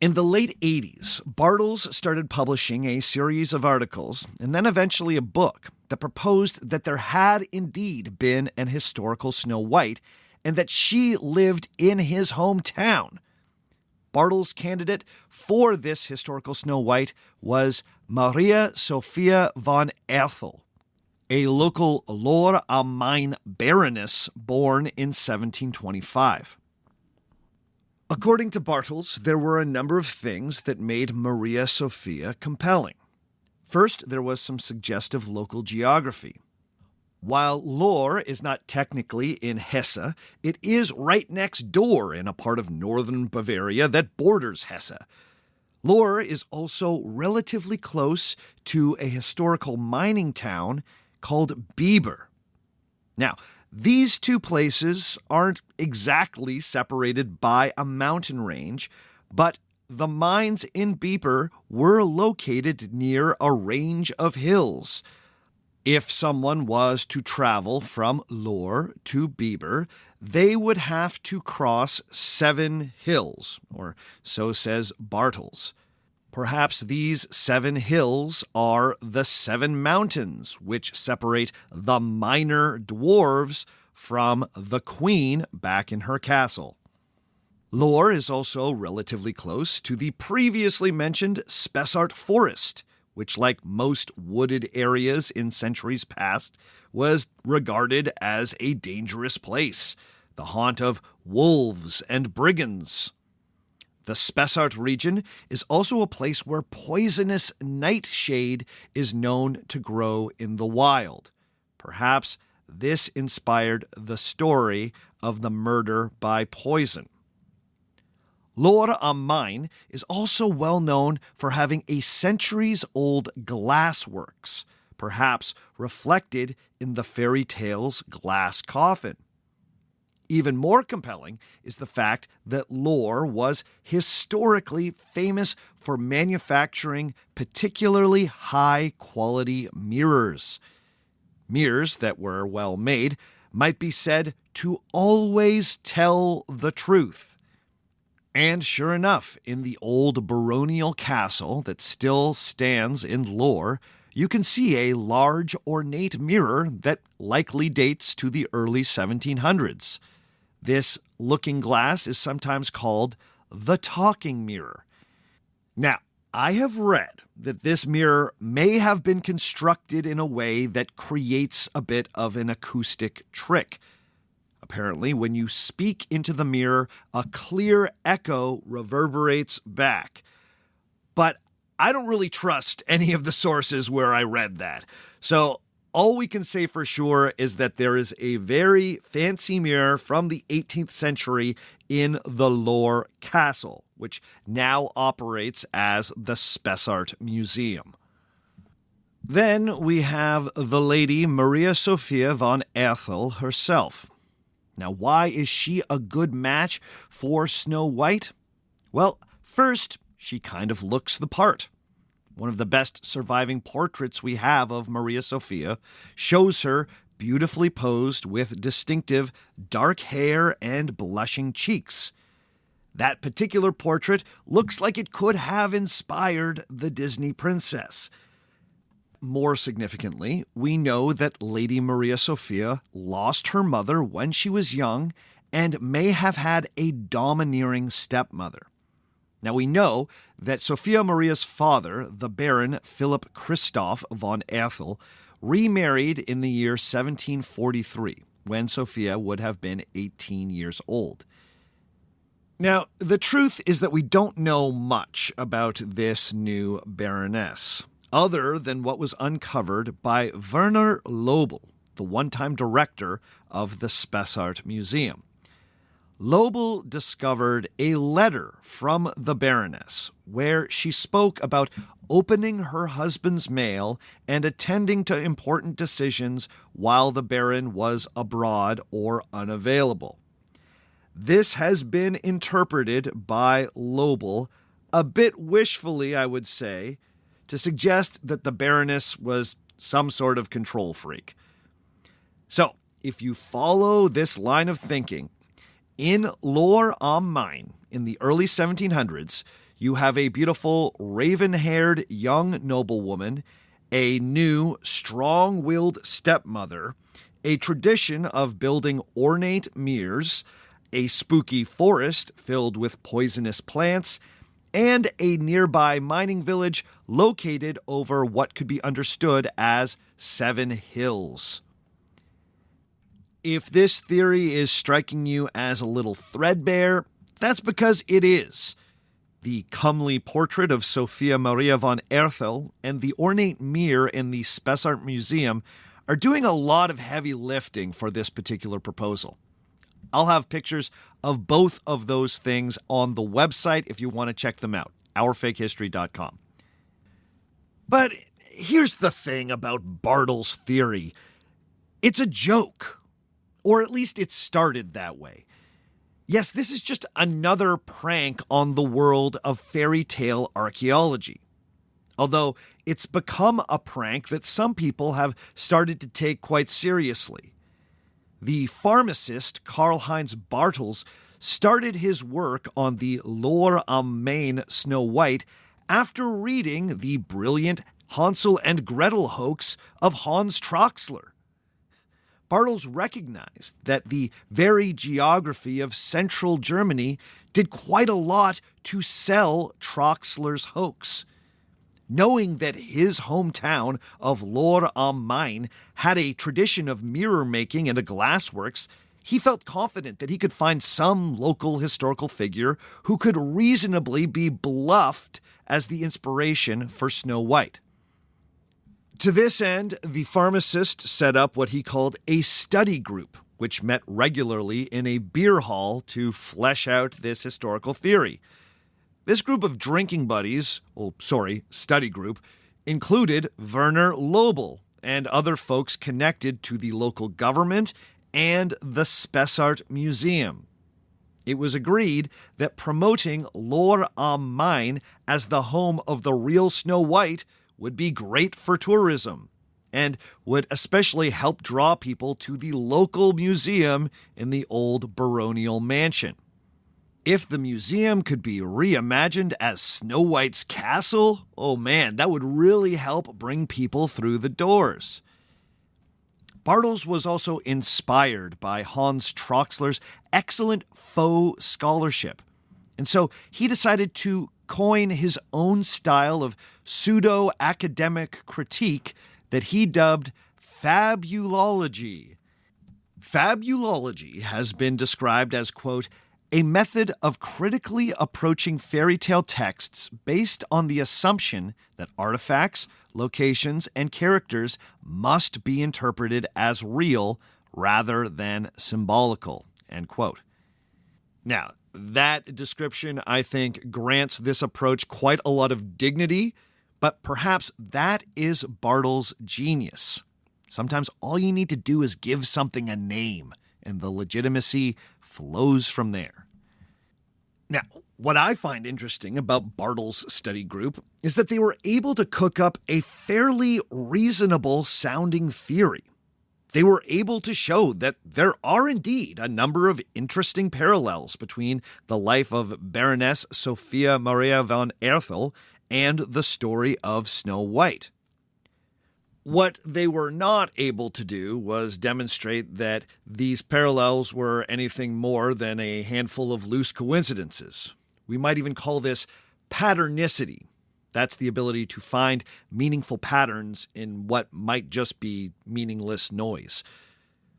In the late 80s, Bartels started publishing a series of articles and then eventually a book that proposed that there had indeed been an historical Snow White and that she lived in his hometown. Bartels' candidate for this historical Snow White was Maria Sophia von Erthel, a local Lohr am Main baroness born in 1725. According to Bartels, there were a number of things that made Maria Sophia compelling. First, there was some suggestive local geography. While Lohr is not technically in Hesse, it is right next door in a part of northern Bavaria that borders Hesse. Lohr is also relatively close to a historical mining town called Bieber. Now, these two places aren't exactly separated by a mountain range, but the mines in Bieber were located near a range of hills. If someone was to travel from Lohr to Bieber, they would have to cross 7 hills, or so says Bartels. Perhaps these 7 hills are the 7 mountains, which separate the minor dwarves from the queen back in her castle. Lohr is also relatively close to the previously mentioned Spessart Forest, which, like most wooded areas in centuries past, was regarded as a dangerous place, the haunt of wolves and brigands. The Spessart region is also a place where poisonous nightshade is known to grow in the wild. Perhaps this inspired the story of the murder by poison. Lohr am Main is also well known for having a centuries-old glassworks, perhaps reflected in the fairy tale's glass coffin. Even more compelling is the fact that Lohr was historically famous for manufacturing particularly high-quality mirrors. Mirrors that were well made might be said to always tell the truth. And sure enough, in the old baronial castle that still stands in Lohr, you can see a large ornate mirror that likely dates to the early 1700s. This looking glass is sometimes called the talking mirror. Now, I have read that this mirror may have been constructed in a way that creates a bit of an acoustic trick. Apparently, when you speak into the mirror, a clear echo reverberates back. But I don't really trust any of the sources where I read that. So all we can say for sure is that there is a very fancy mirror from the 18th century in the Lohr Castle, which now operates as the Spessart Museum. Then we have the lady Maria Sophia von Erthel herself. Now, why is she a good match for Snow White? Well, first, she kind of looks the part. One of the best surviving portraits we have of Maria Sophia shows her beautifully posed with distinctive dark hair and blushing cheeks. That particular portrait looks like it could have inspired the Disney princess. More significantly, we know that Lady Maria Sophia lost her mother when she was young and may have had a domineering stepmother. Now, we know that Sophia Maria's father, the Baron Philip Christoph von Erthel, remarried in the year 1743, when Sophia would have been 18 years old. Now, the truth is that we don't know much about this new Baroness, other than what was uncovered by Werner Lobel, the one-time director of the Spessart Museum. Lobel discovered a letter from the Baroness where she spoke about opening her husband's mail and attending to important decisions while the Baron was abroad or unavailable. This has been interpreted by Lobel, a bit wishfully, I would say, to suggest that the Baroness was some sort of control freak. So, if you follow this line of thinking, in Lohr am Main, in the early 1700s, you have a beautiful raven-haired young noblewoman, a new, strong-willed stepmother, a tradition of building ornate mirrors, a spooky forest filled with poisonous plants, and a nearby mining village located over what could be understood as 7 hills. If this theory is striking you as a little threadbare, that's because it is. The comely portrait of Sophia Maria von Erthel and the ornate mirror in the Spessart Museum are doing a lot of heavy lifting for this particular proposal. I'll have pictures of both of those things on the website if you want to check them out, ourfakehistory.com. But here's the thing about Bartle's theory. It's a joke. Or at least it started that way. Yes, this is just another prank on the world of fairy tale archaeology. Although it's become a prank that some people have started to take quite seriously. The pharmacist Karl-Heinz Bartels started his work on the Lohr am Main Snow White after reading the brilliant Hansel and Gretel hoax of Hans Troxler. Bartels recognized that the very geography of central Germany did quite a lot to sell Troxler's hoax. Knowing that his hometown of Lohr am Main had a tradition of mirror making and a glassworks, he felt confident that he could find some local historical figure who could reasonably be bluffed as the inspiration for Snow White. To this end, the pharmacist set up what he called a study group, which met regularly in a beer hall to flesh out this historical theory. This group of drinking buddies, study group, included Werner Lobel and other folks connected to the local government and the Spessart Museum. It was agreed that promoting Lohr am Main as the home of the real Snow White would be great for tourism and would especially help draw people to the local museum in the old baronial mansion. If the museum could be reimagined as Snow White's castle, oh man, that would really help bring people through the doors. Bartels was also inspired by Hans Troxler's excellent faux scholarship. And so he decided to coin his own style of pseudo-academic critique that he dubbed fabulology. Fabulology has been described as, quote, a method of critically approaching fairy tale texts based on the assumption that artifacts, locations, and characters must be interpreted as real rather than symbolical, end quote. Now, that description, I think, grants this approach quite a lot of dignity, but perhaps that is Bartels' genius. Sometimes all you need to do is give something a name, and the legitimacy flows from there. Now, what I find interesting about Bartels' study group is that they were able to cook up a fairly reasonable-sounding theory. They were able to show that there are indeed a number of interesting parallels between the life of Baroness Sophia Maria von Erthel and the story of Snow White. What they were not able to do was demonstrate that these parallels were anything more than a handful of loose coincidences. We might even call this patternicity. That's the ability to find meaningful patterns in what might just be meaningless noise.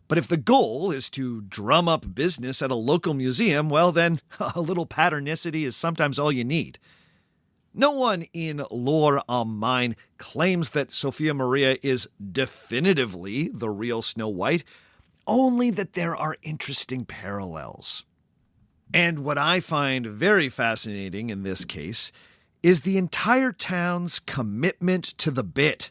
But if the goal is to drum up business at a local museum, well then, a little patternicity is sometimes all you need. No one in Lore am Mine claims that Sophia Maria is definitively the real Snow White, only that there are interesting parallels. And what I find very fascinating in this case is the entire town's commitment to the bit.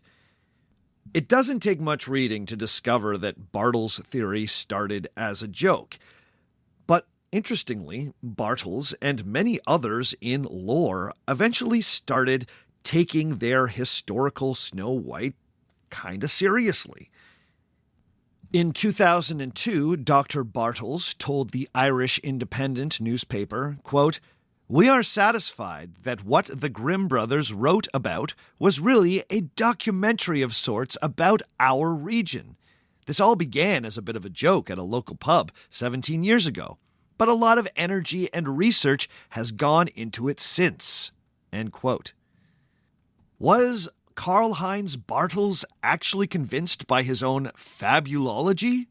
It doesn't take much reading to discover that Bartels' theory started as a joke. But interestingly, Bartels and many others in lore eventually started taking their historical Snow White kinda seriously. In 2002, Dr. Bartels told the Irish Independent newspaper, quote, "We are satisfied that what the Grimm brothers wrote about was really a documentary of sorts about our region. This all began as a bit of a joke at a local pub 17 years ago, but a lot of energy and research has gone into it since." End quote. Was Karl-Heinz Bartels actually convinced by his own fabulology?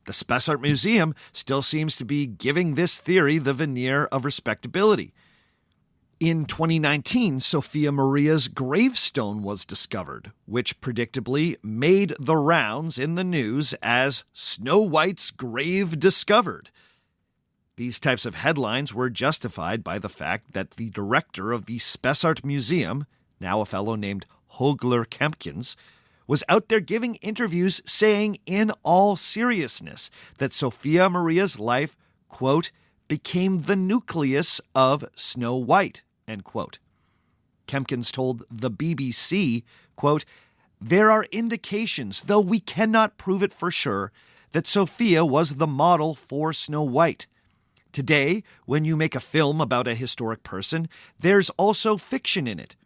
The Spessart Museum still seems to be giving this theory the veneer of respectability. In 2019, Sophia Maria's gravestone was discovered, which predictably made the rounds in the news as Snow White's grave discovered. These types of headlines were justified by the fact that the director of the Spessart Museum, now a fellow named Hogler Kempkins, was out there giving interviews saying in all seriousness that Sophia Maria's life, quote, became the nucleus of Snow White, end quote. Kempkins told the BBC, quote, "There are indications, though we cannot prove it for sure, that Sophia was the model for Snow White. Today, when you make a film about a historic person, there's also fiction in it.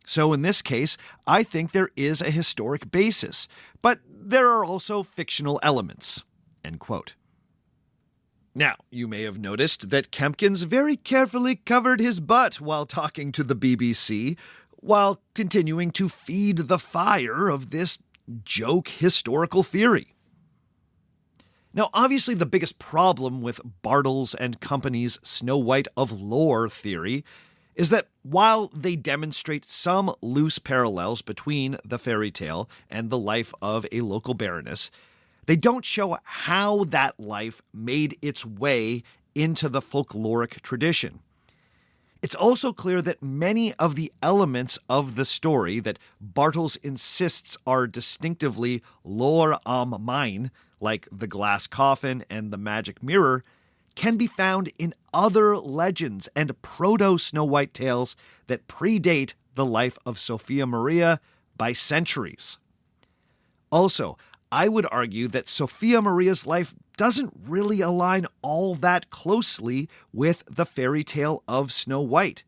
So in this case, I think there is a historic basis, but there are also fictional elements," end quote. Now, you may have noticed that Kempkins very carefully covered his butt while talking to the BBC, while continuing to feed the fire of this joke historical theory. Now, obviously the biggest problem with Bartels and Company's Snow White of lore theory is that while they demonstrate some loose parallels between the fairy tale and the life of a local baroness, they don't show how that life made its way into the folkloric tradition. It's also clear that many of the elements of the story that Bartels insists are distinctively Lore am Mine, like the glass coffin and the magic mirror, can be found in other legends and proto-Snow White tales that predate the life of Sophia Maria by centuries. Also, I would argue that Sophia Maria's life doesn't really align all that closely with the fairy tale of Snow White.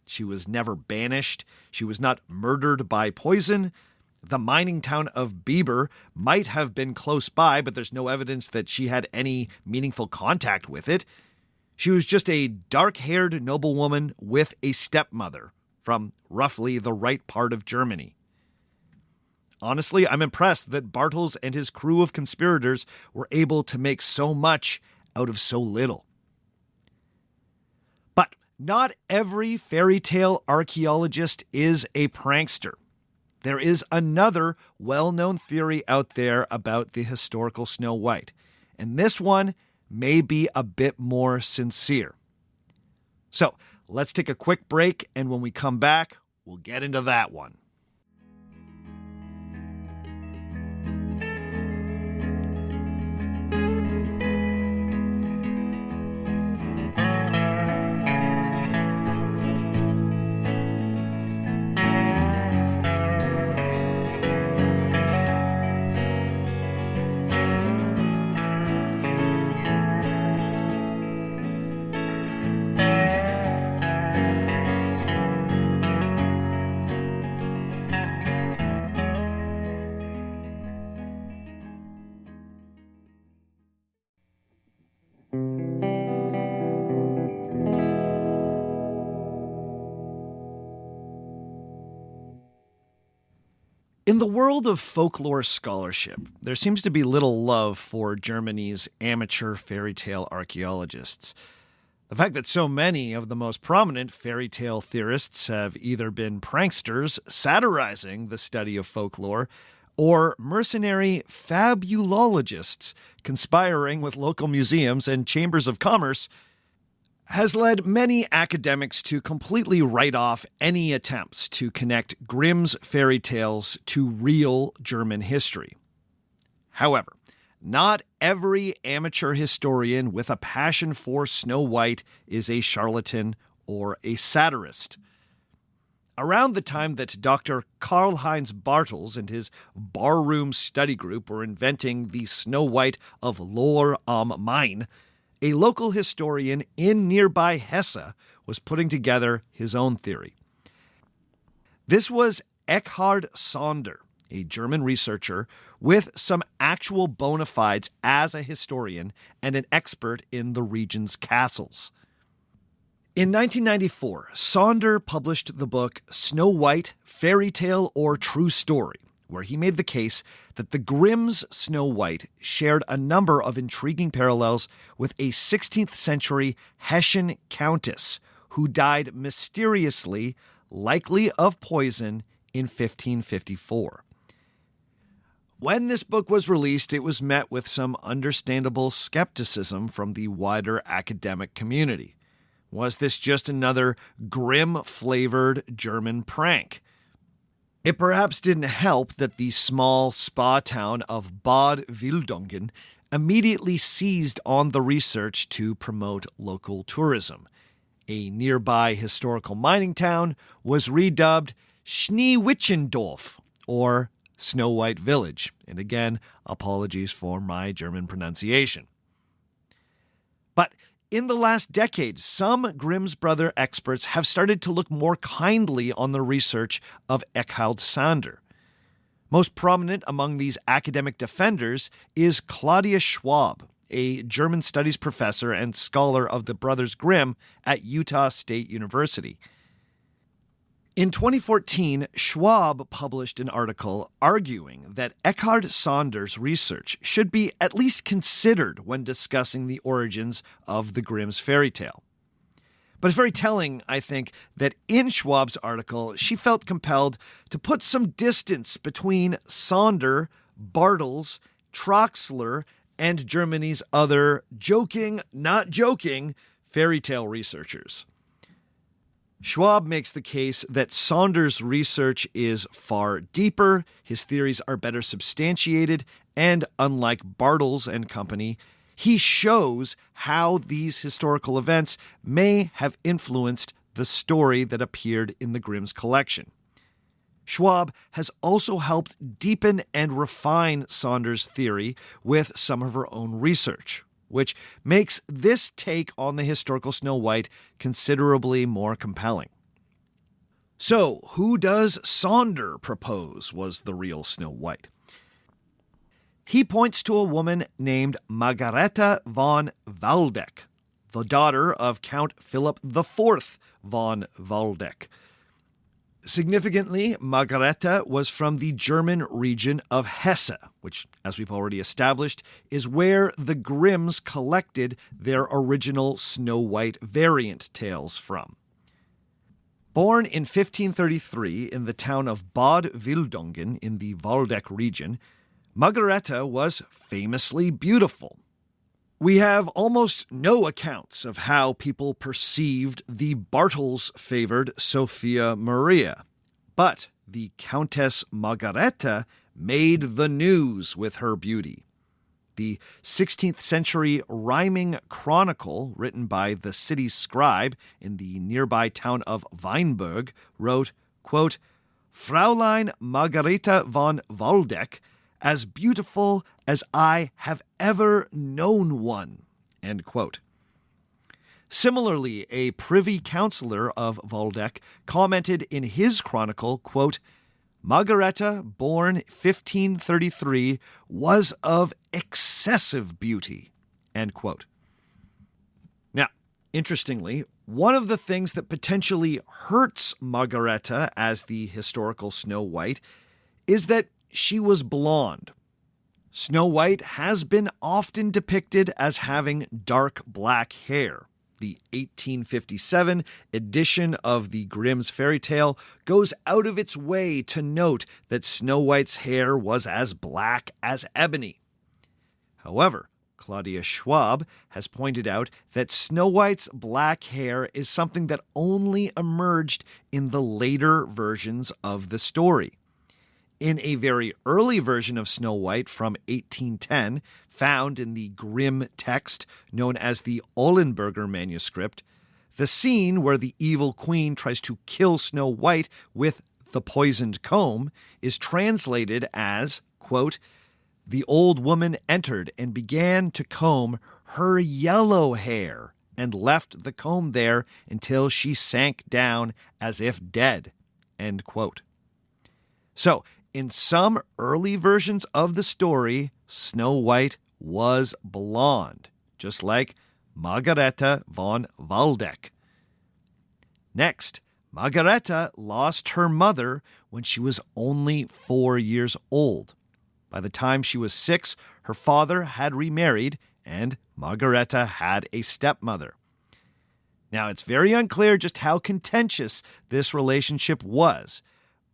She was never banished, she was not murdered by poison, The mining town of Bieber might have been close by, but there's no evidence that she had any meaningful contact with it. She was just a dark-haired noblewoman with a stepmother from roughly the right part of Germany. Honestly, I'm impressed that Bartels and his crew of conspirators were able to make so much out of so little. But not every fairy tale archaeologist is a prankster. There is another well-known theory out there about the historical Snow White, and this one may be a bit more sincere. So, let's take a quick break, and when we come back, we'll get into that one. In the world of folklore scholarship, there seems to be little love for Germany's amateur fairy tale archaeologists. The fact that so many of the most prominent fairy tale theorists have either been pranksters satirizing the study of folklore, or mercenary fabulologists conspiring with local museums and chambers of commerce, has led many academics to completely write off any attempts to connect Grimm's fairy tales to real German history. However, not every amateur historian with a passion for Snow White is a charlatan or a satirist. Around the time that Dr. Karl-Heinz Bartels and his barroom study group were inventing the Snow White of Lohr am Main, a local historian in nearby Hesse was putting together his own theory. This was Eckhard Sonder, a German researcher with some actual bona fides as a historian and an expert in the region's castles. In 1994, Sonder published the book Snow White, Fairy Tale or True Story, where he made the case that the Grimm's Snow White shared a number of intriguing parallels with a 16th century Hessian countess who died mysteriously, likely of poison, in 1554. When this book was released, it was met with some understandable skepticism from the wider academic community. Was this just another Grimm-flavored German prank? It perhaps didn't help that the small spa town of Bad Wildungen immediately seized on the research to promote local tourism. A nearby historical mining town was redubbed Schneewittchendorf, or Snow White Village. And again, apologies for my German pronunciation. But in the last decade, some Grimm's brother experts have started to look more kindly on the research of Eckhard Sonder. Most prominent among these academic defenders is Claudia Schwab, a German studies professor and scholar of the Brothers Grimm at Utah State University. In 2014, Schwab published an article arguing that Eckhard Sonder's research should be at least considered when discussing the origins of the Grimm's fairy tale. But it's very telling, I think, that in Schwab's article, she felt compelled to put some distance between Sonder, Bartels, Troxler, and Germany's other joking, not joking, fairy tale researchers. Schwab makes the case that Sonder's research is far deeper, his theories are better substantiated, and unlike Bartels and company, he shows how these historical events may have influenced the story that appeared in the Grimm's collection. Schwab has also helped deepen and refine Sonder's theory with some of her own research, which makes this take on the historical Snow White considerably more compelling. So, who does Sonder propose was the real Snow White? He points to a woman named Margaretha von Waldeck, the daughter of Count Philip IV von Waldeck. Significantly, Margaretha was from the German region of Hesse, which, as we've already established, is where the Grimms collected their original Snow White variant tales from. Born in 1533 in the town of Bad Wildungen in the Waldeck region, Margaretha was famously beautiful. We have almost no accounts of how people perceived the Bartels-favored Sophia Maria, but the Countess Margaretha made the news with her beauty. The 16th century rhyming chronicle written by the city scribe in the nearby town of Weinberg wrote, quote, Fräulein Margaretha von Waldeck, as beautiful as I have ever known one, end quote. Similarly, a privy councillor of Waldeck commented in his chronicle, quote, Margaretha, born 1533, was of excessive beauty, end quote. Now, interestingly, one of the things that potentially hurts Margaretha as the historical Snow White is that she was blonde. Snow White has been often depicted as having dark black hair. The 1857 edition of the Grimm's fairy tale goes out of its way to note that Snow White's hair was as black as ebony. However, Claudia Schwab has pointed out that Snow White's black hair is something that only emerged in the later versions of the story. In a very early version of Snow White from 1810, found in the Grimm text known as the Eulenberger manuscript, the scene where the evil queen tries to kill Snow White with the poisoned comb is translated as, quote, the old woman entered and began to comb her yellow hair and left the comb there until she sank down as if dead, end quote. So, in some early versions of the story, Snow White was blonde, just like Margaretha von Waldeck. Next, Margaretha lost her mother when she was only 4 years old. By the time she was 6, her father had remarried, and Margaretha had a stepmother. Now, it's very unclear just how contentious this relationship was,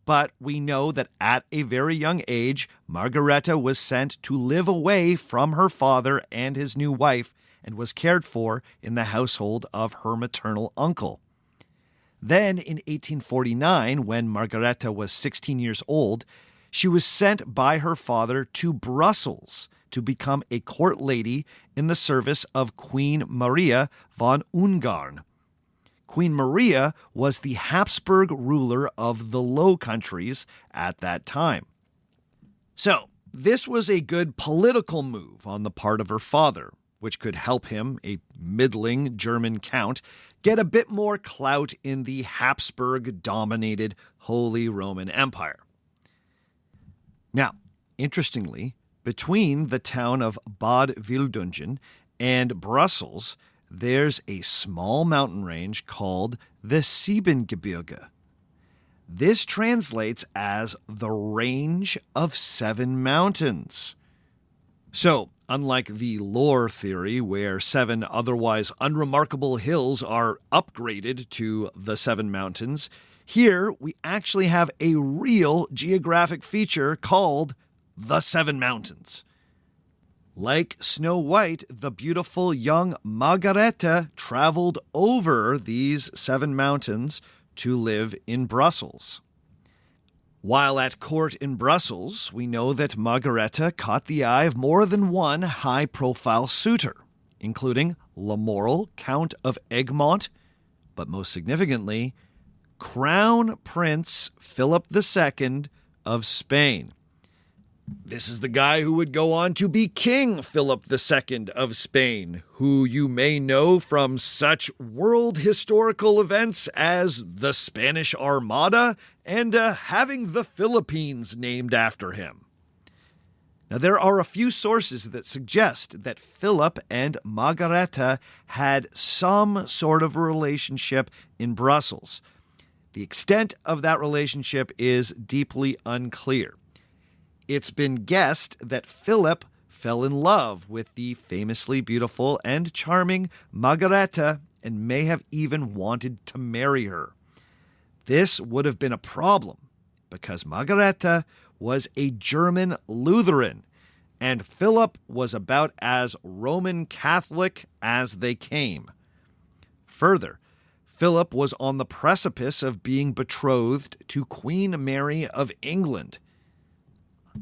but we know that at a very young age, Margaretha was sent to live away from her father and his new wife and was cared for in the household of her maternal uncle. Then, in 1849, when Margaretha was 16 years old, she was sent by her father to Brussels to become a court lady in the service of Queen Maria von Ungarn. Queen Maria was the Habsburg ruler of the Low Countries at that time. So, this was a good political move on the part of her father, which could help him, a middling German count, get a bit more clout in the Habsburg-dominated Holy Roman Empire. Now, interestingly, between the town of Bad Wildungen and Brussels, there's a small mountain range called the Siebengebirge. This translates as the range of 7 mountains. So, unlike the lore theory where 7 otherwise unremarkable hills are upgraded to the 7 mountains, here we actually have a real geographic feature called the 7 Mountains. Like Snow White, the beautiful young Margaretha traveled over these 7 mountains to live in Brussels. While at court in Brussels, we know that Margaretha caught the eye of more than one high-profile suitor, including Lamoral, Count of Egmont, but most significantly, Crown Prince Philip II of Spain. This is the guy who would go on to be King Philip II of Spain, who you may know from such world historical events as the Spanish Armada and having the Philippines named after him. Now, there are a few sources that suggest that Philip and Margareta had some sort of relationship in Brussels. The extent of that relationship is deeply unclear. It's been guessed that Philip fell in love with the famously beautiful and charming Margareta and may have even wanted to marry her. This would have been a problem because Margareta was a German Lutheran, and Philip was about as Roman Catholic as they came. Further, Philip was on the precipice of being betrothed to Queen Mary of England.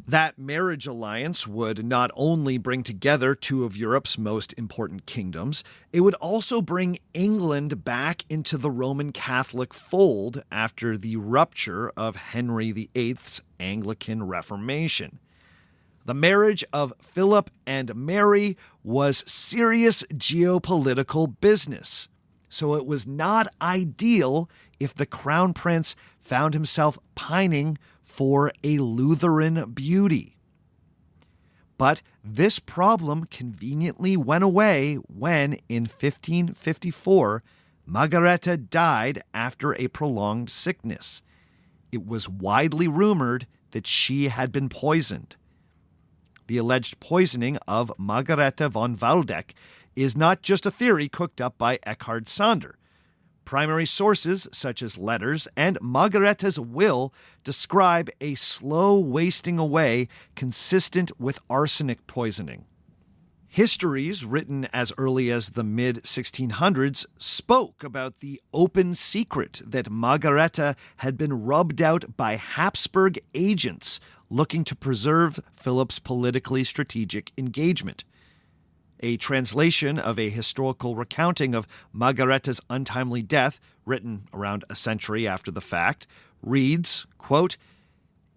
That marriage alliance would not only bring together two of Europe's most important kingdoms, it would also bring England back into the Roman Catholic fold after the rupture of Henry VIII's Anglican Reformation. The marriage of Philip and Mary was serious geopolitical business, so it was not ideal if the crown prince found himself pining for a Lutheran beauty. But this problem conveniently went away when, in 1554, Margareta died after a prolonged sickness. It was widely rumored that she had been poisoned. The alleged poisoning of Margareta von Waldeck is not just a theory cooked up by Eckhard Sander. Primary sources, such as letters and Margareta's will, describe a slow wasting away consistent with arsenic poisoning. Histories written as early as the mid-1600s spoke about the open secret that Margareta had been rubbed out by Habsburg agents looking to preserve Philip's politically strategic engagement. A translation of a historical recounting of Margareta's untimely death, written around a century after the fact, reads, quote,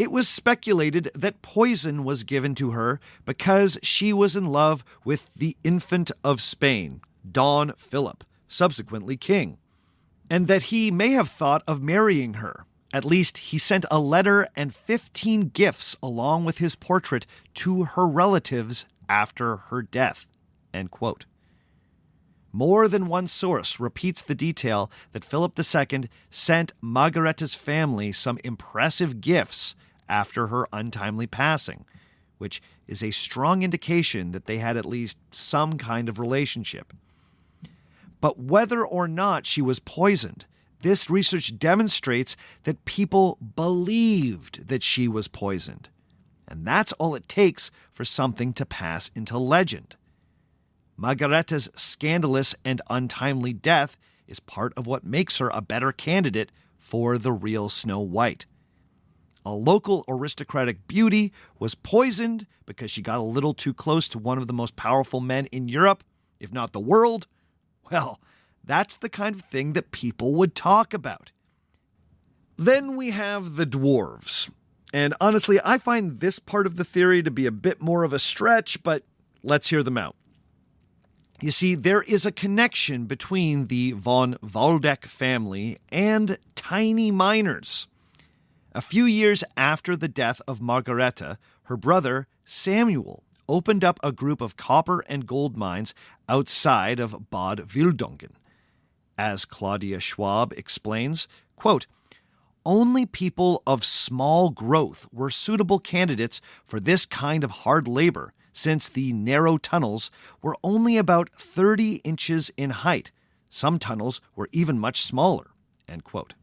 "It was speculated that poison was given to her because she was in love with the infant of Spain, Don Philip, subsequently king, and that he may have thought of marrying her. At least he sent a letter and 15 gifts along with his portrait to her relatives after her death." End quote. More than one source repeats the detail that Philip II sent Margareta's family some impressive gifts after her untimely passing, which is a strong indication that they had at least some kind of relationship. But whether or not she was poisoned, this research demonstrates that people believed that she was poisoned. And that's all it takes for something to pass into legend. Margareta's scandalous and untimely death is part of what makes her a better candidate for the real Snow White. A local aristocratic beauty was poisoned because she got a little too close to one of the most powerful men in Europe, if not the world. Well, that's the kind of thing that people would talk about. Then we have the dwarves. And honestly, I find this part of the theory to be a bit more of a stretch, but let's hear them out. You see, there is a connection between the von Waldeck family and tiny miners. A few years after the death of Margareta, her brother, Samuel, opened up a group of copper and gold mines outside of Bad Wildungen. As Claudia Schwab explains, quote, "Only people of small growth were suitable candidates for this kind of hard labor, since the narrow tunnels were only about 30 inches in height. Some tunnels were even much smaller." End quote.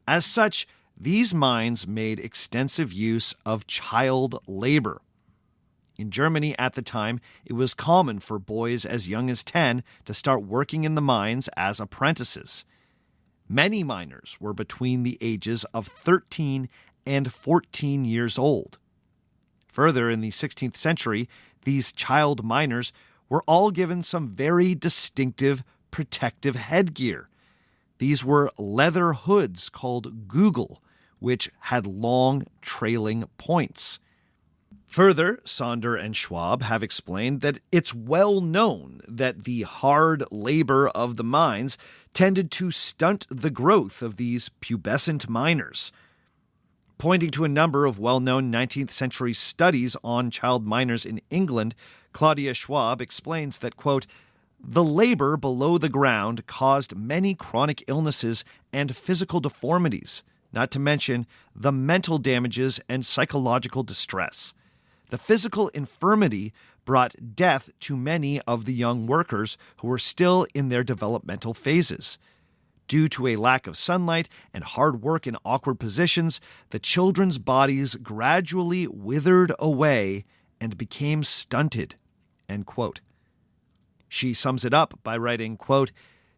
As such, these mines made extensive use of child labor. In Germany at the time, it was common for boys as young as 10 to start working in the mines as apprentices. Many miners were between the ages of 13 and 14 years old. Further, in the 16th century, these child miners were all given some very distinctive protective headgear. These were leather hoods called Google, which had long trailing points. Further, Sonder and Schwab have explained that it's well known that the hard labor of the mines tended to stunt the growth of these pubescent miners. Pointing to a number of well-known 19th century studies on child miners in England, Claudia Schwab explains that, quote, "The labor below the ground caused many chronic illnesses and physical deformities, not to mention the mental damages and psychological distress. The physical infirmity brought death to many of the young workers who were still in their developmental phases. Due to a lack of sunlight and hard work in awkward positions, the children's bodies gradually withered away and became stunted." End quote. She sums it up by writing, quote,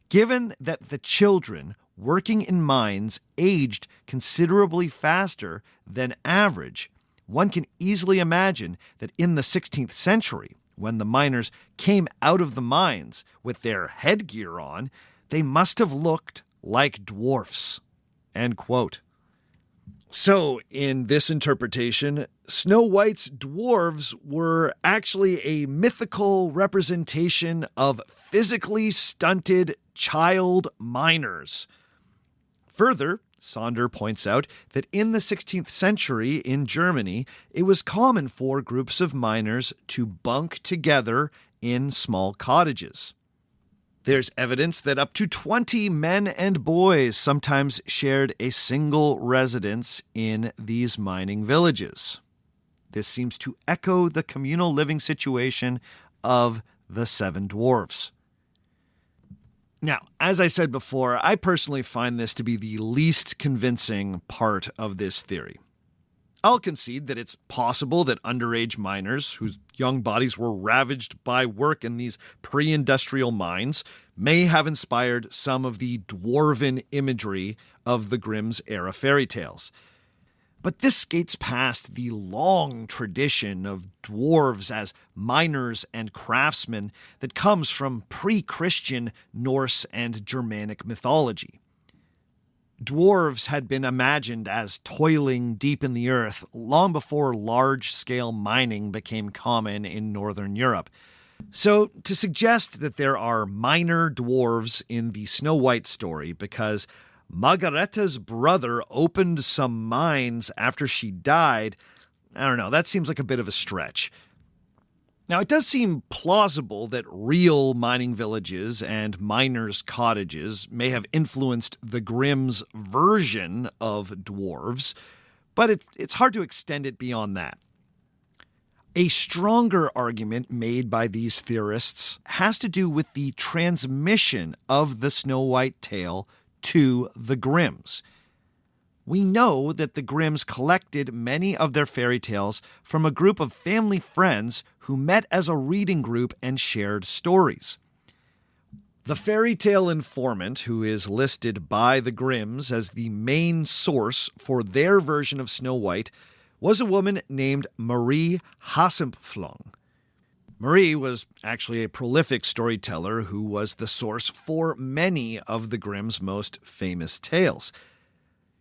"Given that the children working in mines aged considerably faster than average, one can easily imagine that in the 16th century, when the miners came out of the mines with their headgear on, they must have looked like dwarfs." End quote. So, in this interpretation, Snow White's dwarves were actually a mythical representation of physically stunted child miners. Further, Sonder points out that in the 16th century in Germany, it was common for groups of miners to bunk together in small cottages. There's evidence that up to 20 men and boys sometimes shared a single residence in these mining villages. This seems to echo the communal living situation of the Seven Dwarfs. Now, as I said before, I personally find this to be the least convincing part of this theory. I'll concede that it's possible that underage miners, whose young bodies were ravaged by work in these pre-industrial mines, may have inspired some of the dwarven imagery of the Grimm's era fairy tales. But this skates past the long tradition of dwarves as miners and craftsmen that comes from pre-Christian Norse and Germanic mythology. Dwarves had been imagined as toiling deep in the earth long before large-scale mining became common in Northern Europe. So to suggest that there are minor dwarves in the Snow White story because Margaretta's brother opened some mines after she died, I don't know, that seems like a bit of a stretch. Now, it does seem plausible that real mining villages and miners' cottages may have influenced the Grimm's version of dwarves, but it's hard to extend it beyond that. A stronger argument made by these theorists has to do with the transmission of the Snow White tale to the Grimms. We know that the Grimms collected many of their fairy tales from a group of family friends who met as a reading group and shared stories. The fairy tale informant, who is listed by the Grimms as the main source for their version of Snow White, was a woman named Marie Hassempflung. Marie was actually a prolific storyteller who was the source for many of the Grimm's most famous tales.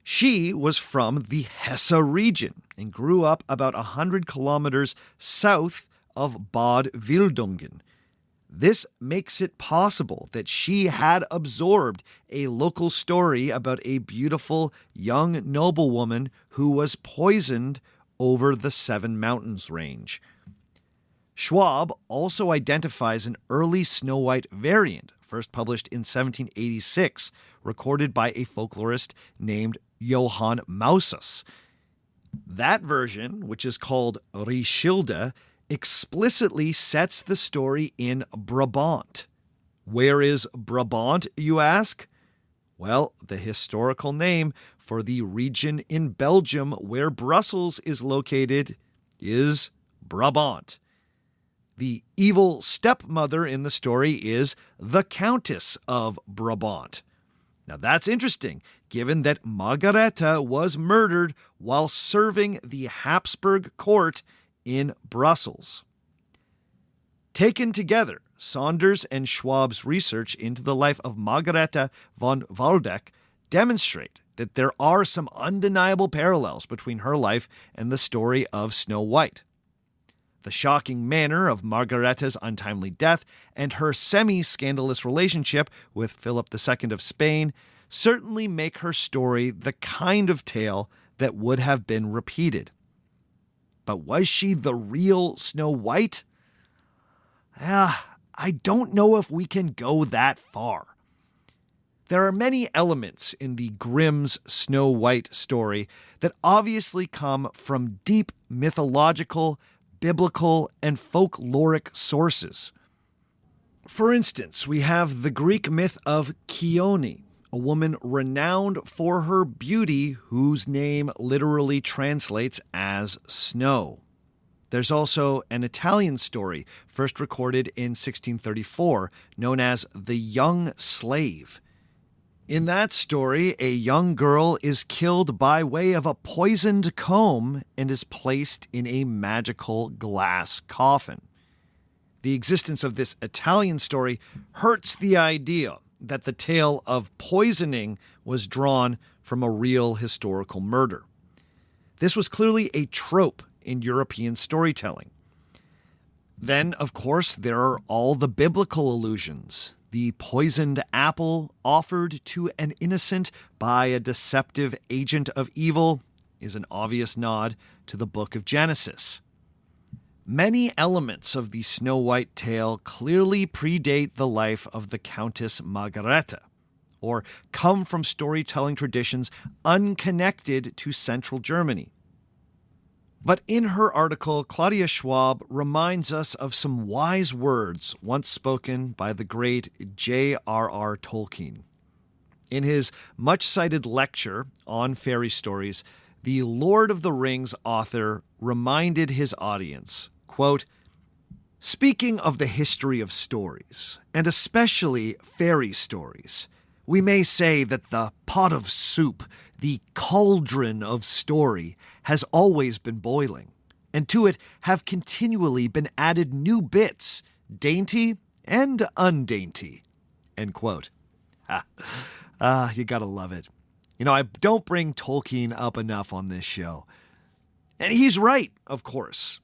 She was from the Hesse region and grew up about 100 kilometers south of Bad Wildungen. This makes it possible that she had absorbed a local story about a beautiful young noblewoman who was poisoned over the Seven Mountains range. Schwab also identifies an early Snow White variant, first published in 1786, recorded by a folklorist named Johann Mausus. That version, which is called Richilde, explicitly sets the story in Brabant. Where is Brabant, you ask? Well, the historical name for the region in Belgium where Brussels is located is Brabant. The evil stepmother in the story is the Countess of Brabant. Now that's interesting, given that Margareta was murdered while serving the Habsburg court in Brussels. Taken together, Saunders and Schwab's research into the life of Margareta von Waldeck demonstrate that there are some undeniable parallels between her life and the story of Snow White. The shocking manner of Margareta's untimely death and her semi-scandalous relationship with Philip II of Spain certainly make her story the kind of tale that would have been repeated. But was she the real Snow White? I don't know if we can go that far. There are many elements in the Grimm's Snow White story that obviously come from deep mythological, biblical, and folkloric sources. For instance, we have the Greek myth of Chione, a woman renowned for her beauty whose name literally translates as snow. There's also an Italian story, first recorded in 1634, known as The Young Slave. In that story, a young girl is killed by way of a poisoned comb and is placed in a magical glass coffin. The existence of this Italian story hurts the idea that the tale of poisoning was drawn from a real historical murder. This was clearly a trope in European storytelling. Then, of course, there are all the biblical allusions. The poisoned apple offered to an innocent by a deceptive agent of evil is an obvious nod to the book of Genesis. Many elements of the Snow White tale clearly predate the life of the Countess Margareta, or come from storytelling traditions unconnected to central Germany. But in her article, Claudia Schwab reminds us of some wise words once spoken by the great J.R.R. Tolkien. In his much-cited lecture on fairy stories, the Lord of the Rings author reminded his audience, quote, "Speaking of the history of stories, and especially fairy stories, we may say that the pot of soup, the cauldron of story, has always been boiling, and to it have continually been added new bits, dainty and undainty." End quote. You gotta love it. I don't bring Tolkien up enough on this show. And he's right, of course.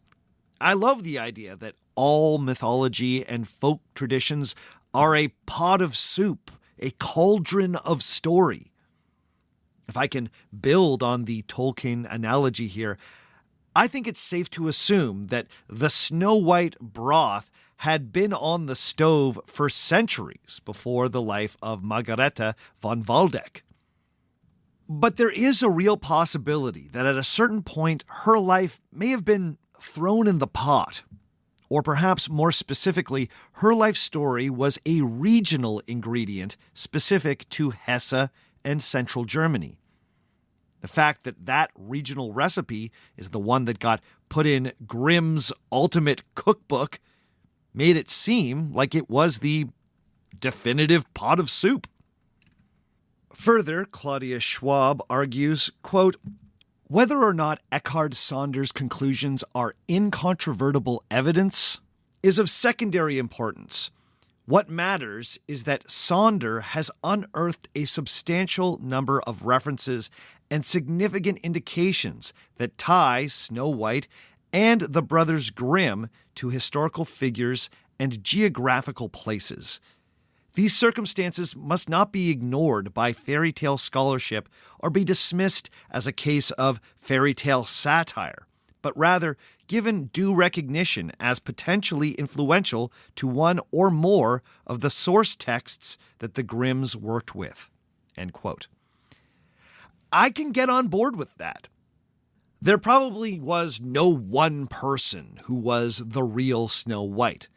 I love the idea that all mythology and folk traditions are a pot of soup, a cauldron of story. If I can build on the Tolkien analogy here, I think it's safe to assume that the Snow White broth had been on the stove for centuries before the life of Margareta von Waldeck. But there is a real possibility that at a certain point her life may have been thrown in the pot. Or perhaps more specifically, her life story was a regional ingredient specific to Hesse and central Germany. The fact that that regional recipe is the one that got put in Grimm's ultimate cookbook made it seem like it was the definitive pot of soup. Further, Claudia Schwab argues, quote, "Whether or not Eckhard Saunders' conclusions are incontrovertible evidence is of secondary importance. What matters is that Saunder has unearthed a substantial number of references and significant indications that tie Snow White and the Brothers Grimm to historical figures and geographical places. These circumstances must not be ignored by fairy tale scholarship or be dismissed as a case of fairy tale satire, but rather given due recognition as potentially influential to one or more of the source texts that the Grimms worked with." End quote. I can get on board with that. There probably was no one person who was the real Snow White,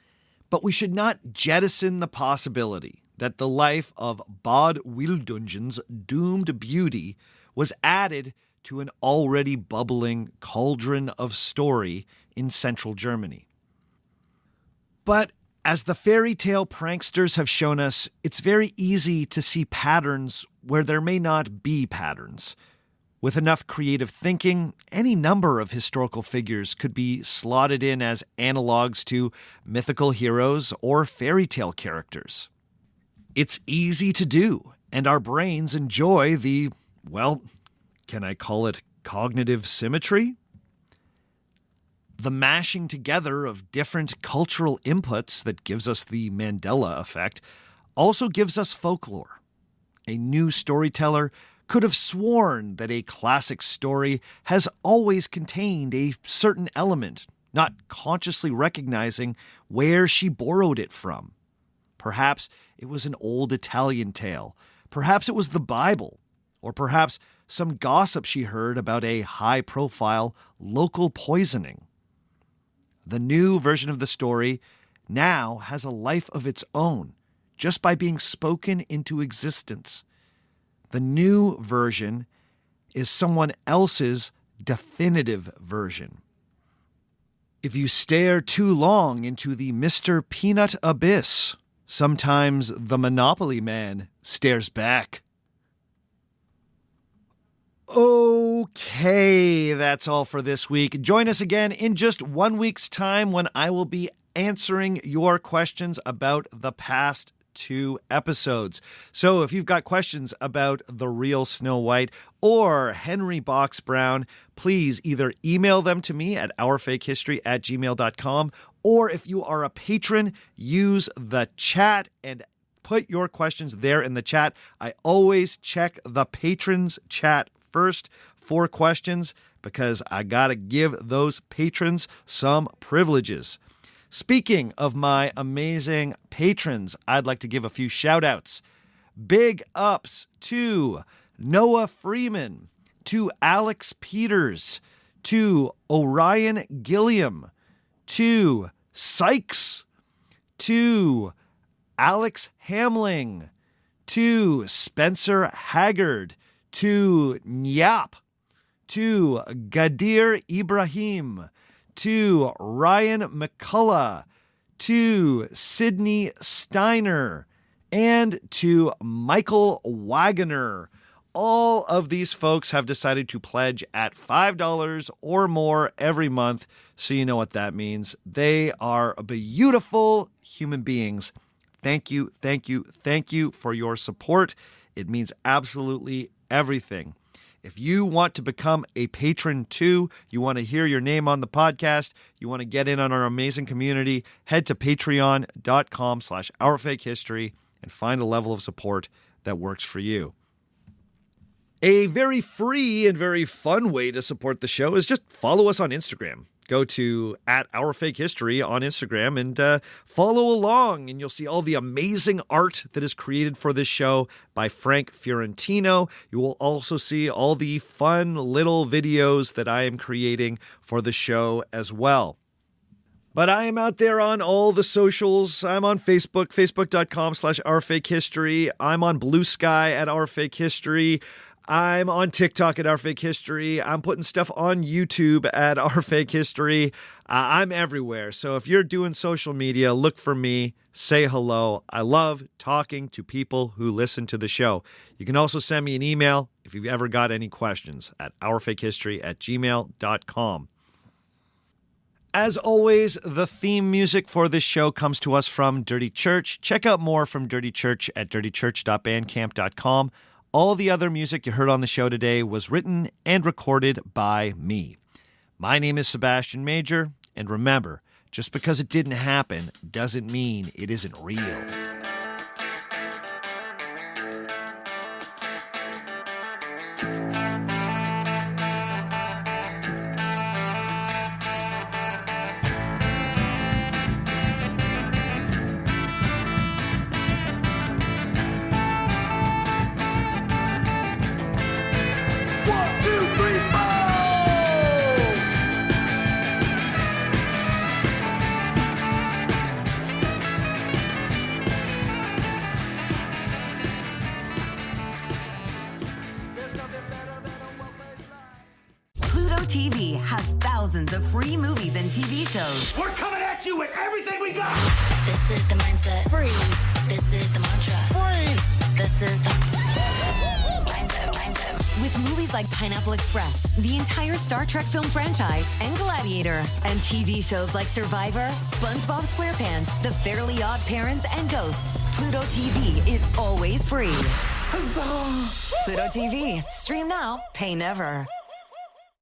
but we should not jettison the possibility that the life of Bod Wildungen's doomed beauty was added to an already bubbling cauldron of story in central Germany. But as the fairy tale pranksters have shown us, it's very easy to see patterns where there may not be patterns. With enough creative thinking, any number of historical figures could be slotted in as analogs to mythical heroes or fairy tale characters. It's easy to do, and our brains enjoy the, well, can I call it cognitive symmetry? The mashing together of different cultural inputs that gives us the Mandela effect also gives us folklore. A new storyteller could have sworn that a classic story has always contained a certain element, not consciously recognizing where she borrowed it from. Perhaps it was an old Italian tale. Perhaps it was the Bible. Or perhaps some gossip she heard about a high-profile local poisoning. The new version of the story now has a life of its own, just by being spoken into existence. The new version is someone else's definitive version. If you stare too long into the Mr. Peanut abyss, sometimes the Monopoly Man stares back. Okay, that's all for this week. Join us again in just 1 week's time when I will be answering your questions about the past 2 episodes. So if you've got questions about the real Snow White or Henry Box Brown, please either email them to me at ourfakehistory@gmail.com, or if you are a patron, use the chat and put your questions there in the chat. I always check the patrons' chat first for questions because I gotta give those patrons some privileges. Speaking of my amazing patrons, I'd like to give a few shout-outs. Big ups to Noah Freeman, to Alex Peters, to Orion Gilliam, to Sykes, to Alex Hamling, to Spencer Haggard, to Nyap, to Gadir Ibrahim, to Ryan McCullough, to Sydney Steiner, and to Michael Wagoner. All of these folks have decided to pledge at $5 or more every month, so you know what that means. They are beautiful human beings. Thank you, thank you, thank you for your support. It means absolutely everything. If you want to become a patron too, you want to hear your name on the podcast, you want to get in on our amazing community, head to patreon.com/ourfakehistory and find a level of support that works for you. A very free and very fun way to support the show is just follow us on Instagram. Go to @OurFakeHistory on Instagram and follow along, and you'll see all the amazing art that is created for this show by Frank Fiorentino. You will also see all the fun little videos that I am creating for the show as well. But I am out there on all the socials. I'm on Facebook, facebook.com/OurFakeHistory. I'm on Blue Sky @OurFakeHistory. I'm on TikTok @OurFakeHistory. I'm putting stuff on YouTube @OurFakeHistory. I'm everywhere. So if you're doing social media, look for me. Say hello. I love talking to people who listen to the show. You can also send me an email if you've ever got any questions at ourfakehistory@gmail.com. As always, the theme music for this show comes to us from Dirty Church. Check out more from Dirty Church at dirtychurch.bandcamp.com. All the other music you heard on the show today was written and recorded by me. My name is Sebastian Major, and remember, just because it didn't happen doesn't mean it isn't real. TV has thousands of free movies and TV shows. We're coming at you with everything we got! This is the mindset. Free. This is the mantra. Free. This is the mindset. With movies like Pineapple Express, the entire Star Trek film franchise, and Gladiator, and TV shows like Survivor, SpongeBob SquarePants, The Fairly Odd Parents, and Ghosts, Pluto TV is always free. Huzzah! Pluto TV. Stream now, pay never.